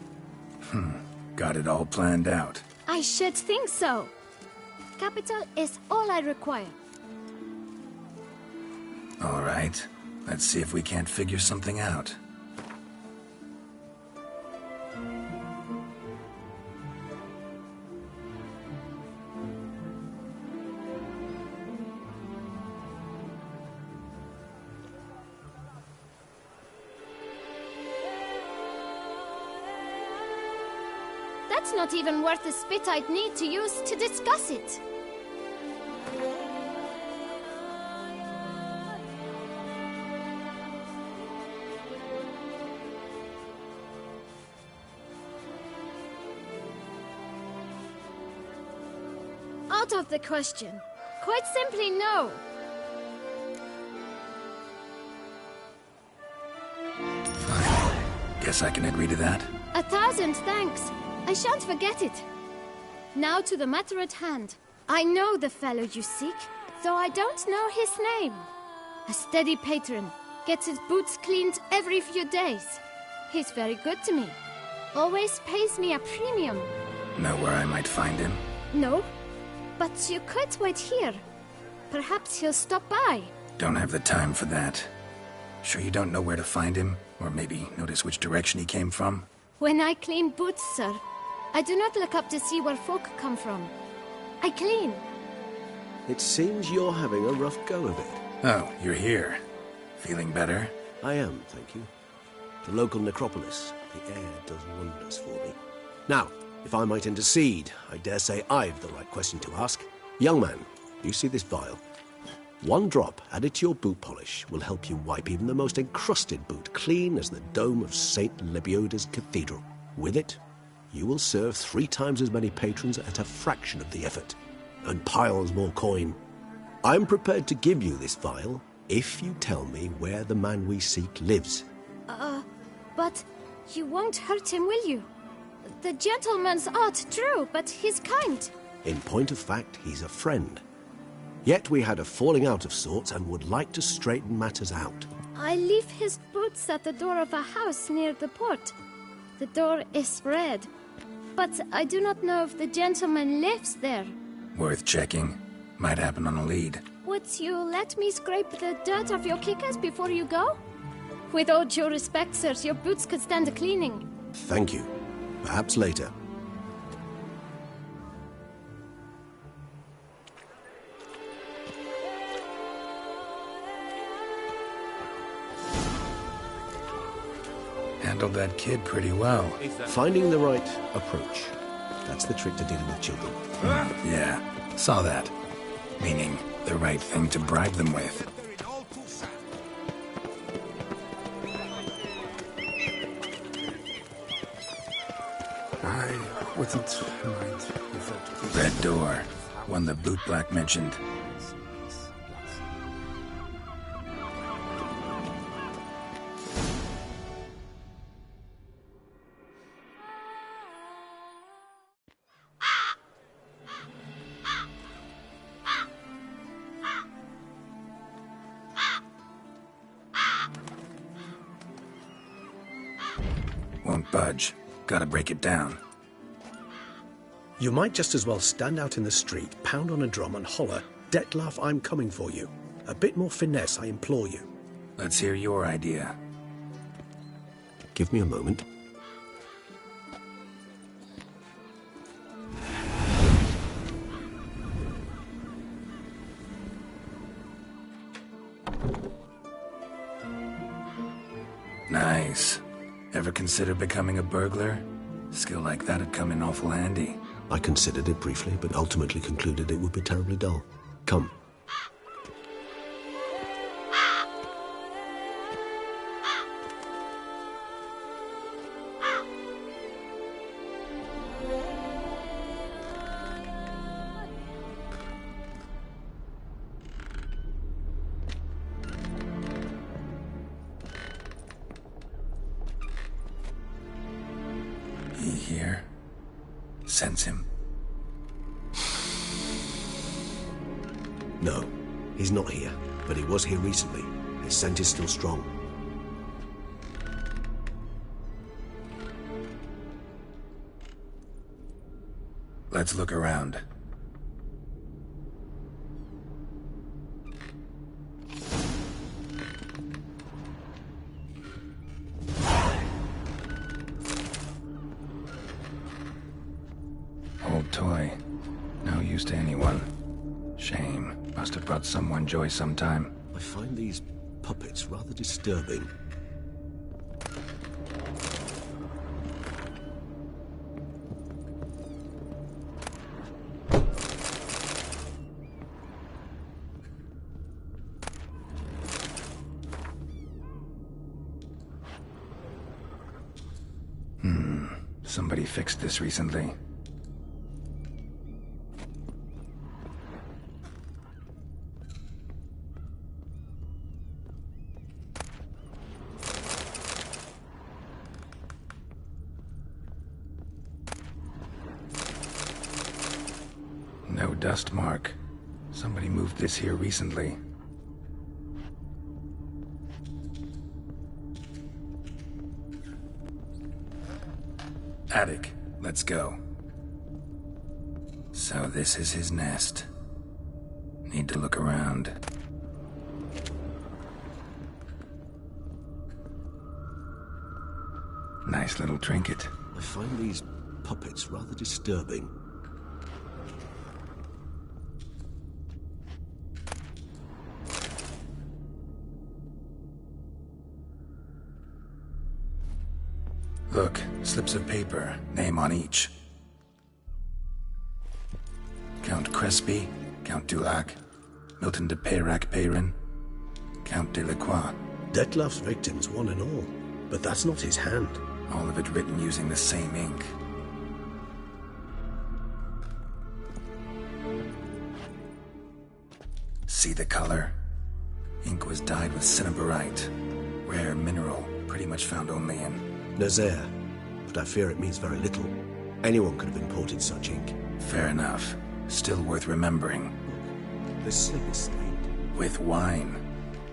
Got it all planned out. I should think so. Capital is all I require. All right. Let's see if we can't figure something out. That's not even worth the spit I'd need to use to discuss it. Out of the question. Quite simply, no. Fine. Guess I can agree to that. 1,000 thanks. I shan't forget it. Now to the matter at hand. I know the fellow you seek, though I don't know his name. A steady patron, gets his boots cleaned every few days. He's very good to me. Always pays me a premium. Know where I might find him? No, but you could wait here. Perhaps he'll stop by. Don't have the time for that. Sure you don't know where to find him? Or maybe notice which direction he came from? When I clean boots, sir, I do not look up to see where folk come from. I clean. It seems you're having a rough go of it. Oh, you're here. Feeling better? I am, thank you. The local necropolis. The air does wonders for me. Now, if I might intercede, I dare say I've the right question to ask. Young man, you see this vial? One drop added to your boot polish will help you wipe even the most encrusted boot clean as the dome of St. Lebioda's Cathedral. With it, you will serve 3 times as many patrons at a fraction of the effort, and piles more coin. I'm prepared to give you this vial if you tell me where the man we seek lives. But you won't hurt him, will you? The gentleman's odd, true, but he's kind. In point of fact, he's a friend. Yet we had a falling out of sorts and would like to straighten matters out. I leave his boots at the door of a house near the port. The door is red, but I do not know if the gentleman lives there. Worth checking. Might happen on a lead. Would you let me scrape the dirt off your kickers before you go? With all due respect, sirs, your boots could stand a cleaning. Thank you. Perhaps later. Handled that kid pretty well. Finding the right approach. That's the trick to dealing with children. Yeah, saw that. Meaning, the right thing to bribe them with. I wouldn't mind if Red door. One the bootblack mentioned. Won't budge. Gotta break it down. You might just as well stand out in the street, pound on a drum and holler, "Detlef, I'm coming for you." A bit more finesse, I implore you. Let's hear your idea. Give me a moment. Nice. Ever consider becoming a burglar? Skill like that'd come in awful handy. I considered it briefly, but ultimately concluded it would be terribly dull. Come. Here. Sense him. No, he's not here, but he was here recently. His scent is still strong. Let's look around. Old toy. No use to anyone. Shame. Must have brought someone joy sometime. I find these puppets rather disturbing. Somebody fixed this recently. No dust mark. Somebody moved this here recently. Attic. Let's go. So this is his nest. Need to look around. Nice little trinket. I find these puppets rather disturbing. Look, slips of paper, name on each. Count Crespi, Count Dulac, Milton de Peyrac-Peyrin, Count de Lacroix. Detlef's victims, one and all. But that's not his hand. All of it written using the same ink. See the color? Ink was dyed with cinnabarite. Rare mineral, pretty much found only in Nazaire, but I fear it means very little. Anyone could have imported such ink. Fair enough. Still worth remembering. This slip is stained. With wine.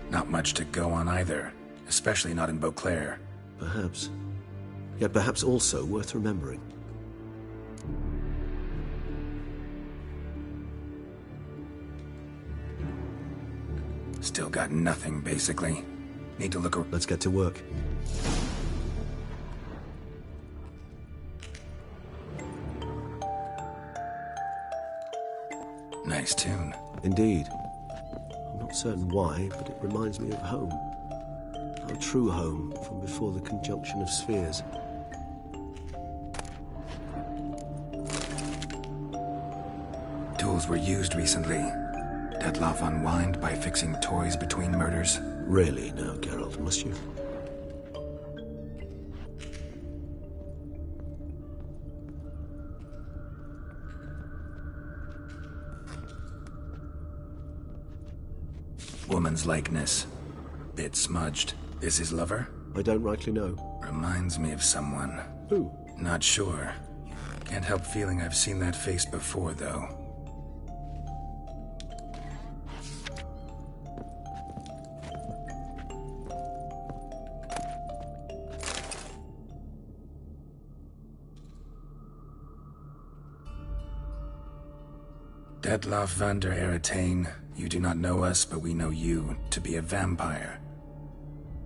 Not much to go on either, especially not in Beauclair. Perhaps. Yet perhaps also worth remembering. Still got nothing, basically. Need to look around. Let's get to work. Nice tune. Indeed. I'm not certain why, but it reminds me of home. Our true home from before the conjunction of spheres. Tools were used recently. Detloff unwind by fixing toys between murders. Really now, Geralt, must you? Woman's likeness. Bit smudged. This his lover? I don't rightly know. Reminds me of someone. Who? Not sure. Can't help feeling I've seen that face before, though. Detloff van der Eretain, you do not know us, but we know you to be a vampire.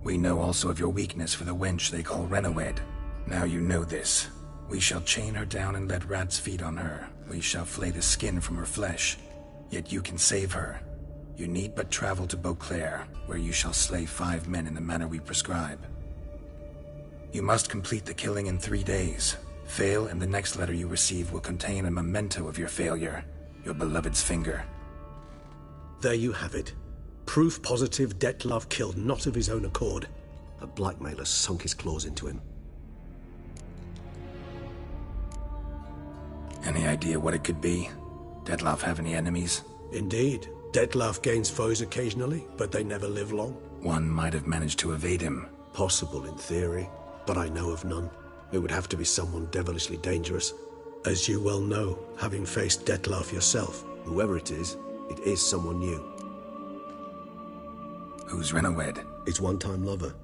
We know also of your weakness for the wench they call Renawed. Now you know this. We shall chain her down and let rats feed on her. We shall flay the skin from her flesh. Yet you can save her. You need but travel to Beauclair, where you shall slay 5 men in the manner we prescribe. You must complete the killing in 3 days. Fail, and the next letter you receive will contain a memento of your failure. Your beloved's finger. There you have it. Proof positive Dettlaff killed not of his own accord. A blackmailer sunk his claws into him. Any idea what it could be? Dettlaff have any enemies? Indeed. Dettlaff gains foes occasionally, but they never live long. One might have managed to evade him. Possible in theory, but I know of none. It would have to be someone devilishly dangerous. As you well know, having faced Dettlaff yourself. Whoever it is someone new. Who's Renowed? His one-time lover.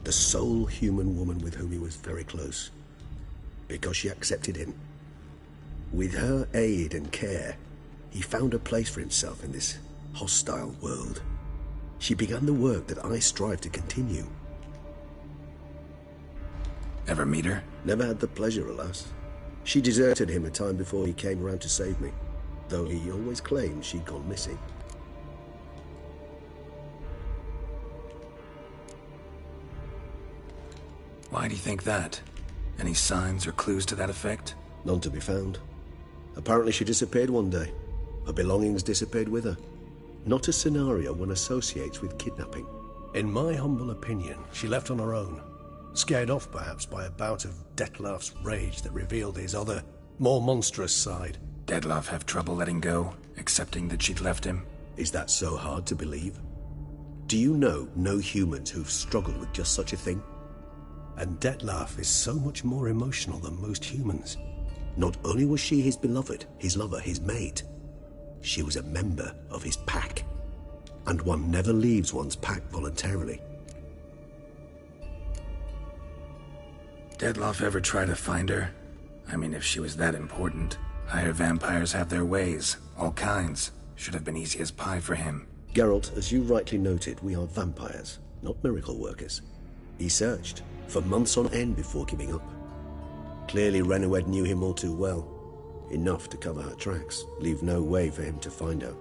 The sole human woman with whom he was very close. Because she accepted him. With her aid and care, he found a place for himself in this hostile world. She began the work that I strive to continue. Ever meet her? Never had the pleasure, alas. She deserted him a time before he came around to save me, though he always claimed she'd gone missing. Why do you think that? Any signs or clues to that effect? None to be found. Apparently she disappeared one day. Her belongings disappeared with her. Not a scenario one associates with kidnapping. In my humble opinion, she left on her own. Scared off perhaps by a bout of Dettlaff's rage that revealed his other, more monstrous side. Dettlaff have trouble letting go, accepting that she'd left him? Is that so hard to believe? Do you know no humans who've struggled with just such a thing? And Dettlaff is so much more emotional than most humans. Not only was she his beloved, his lover, his mate, she was a member of his pack. And one never leaves one's pack voluntarily. Dettlaff ever try to find her? I mean, if she was that important. Higher vampires have their ways, all kinds. Should have been easy as pie for him. Geralt, as you rightly noted, we are vampires, not miracle workers. He searched for months on end before giving up. Clearly Renowed knew him all too well. Enough to cover her tracks, leave no way for him to find her.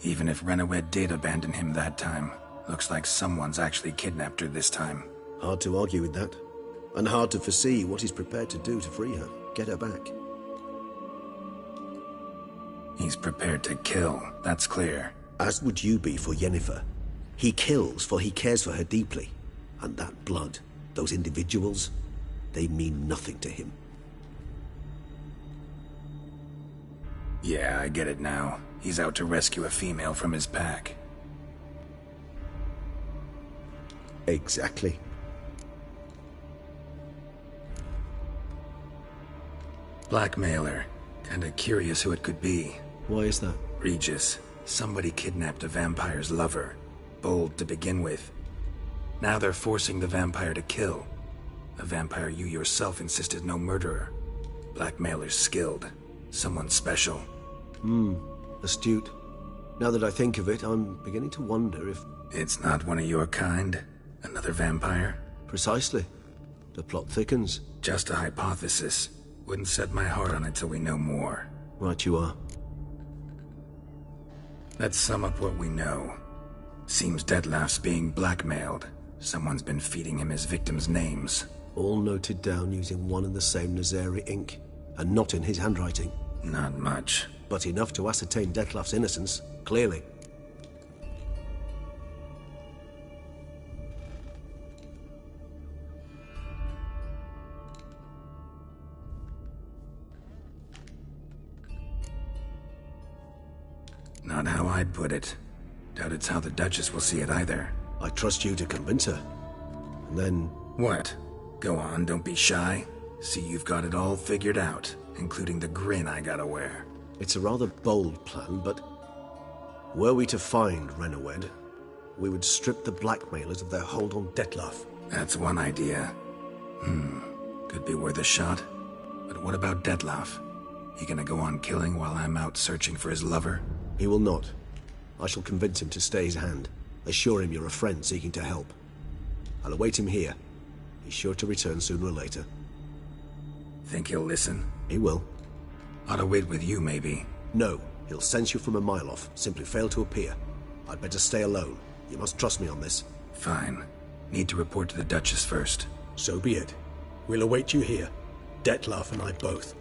Even if Renowed did abandon him that time, looks like someone's actually kidnapped her this time. Hard to argue with that. And hard to foresee what he's prepared to do to free her, get her back. He's prepared to kill, that's clear. As would you be for Yennefer. He kills for he cares for her deeply. And that blood, those individuals, they mean nothing to him. Yeah, I get it now. He's out to rescue a female from his pack. Exactly. Blackmailer. Kinda curious who it could be. Why is that? Regis. Somebody kidnapped a vampire's lover. Bold to begin with. Now they're forcing the vampire to kill. A vampire you yourself insisted no murderer. Blackmailer's skilled. Someone special. Astute. Now that I think of it, I'm beginning to wonder if... It's not one of your kind? Another vampire? Precisely. The plot thickens. Just a hypothesis. Wouldn't set my heart on it till we know more. Right you are. Let's sum up what we know. Seems Dettlaff's being blackmailed. Someone's been feeding him his victims' names. All noted down using one and the same Nazari ink, and not in his handwriting. Not much. But enough to ascertain Dettlaff's innocence, clearly. Not how I'd put it. Doubt it's how the Duchess will see it either. I trust you to convince her. And then... What? Go on, don't be shy. See you've got it all figured out, including the grin I gotta wear. It's a rather bold plan, but... Were we to find Renowed, we would strip the blackmailers of their hold on Dettlaff. That's one idea. Could be worth a shot. But what about Dettlaff? He gonna go on killing while I'm out searching for his lover? He will not. I shall convince him to stay his hand. Assure him you're a friend seeking to help. I'll await him here. He's sure to return sooner or later. Think he'll listen? He will. Ought to wait with you, maybe. No. He'll sense you from a mile off. Simply fail to appear. I'd better stay alone. You must trust me on this. Fine. Need to report to the Duchess first. So be it. We'll await you here. Detlef and I both.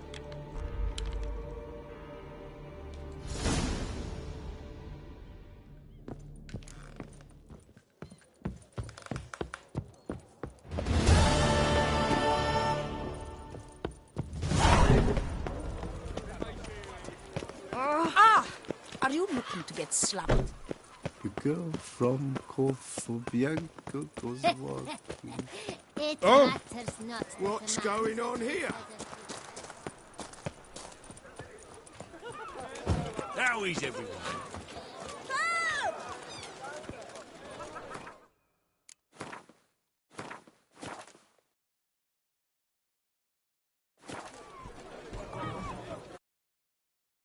Are you looking to get slapped? The girl from Corfobianco goes walking. It matters not. What's going on here? How is everyone?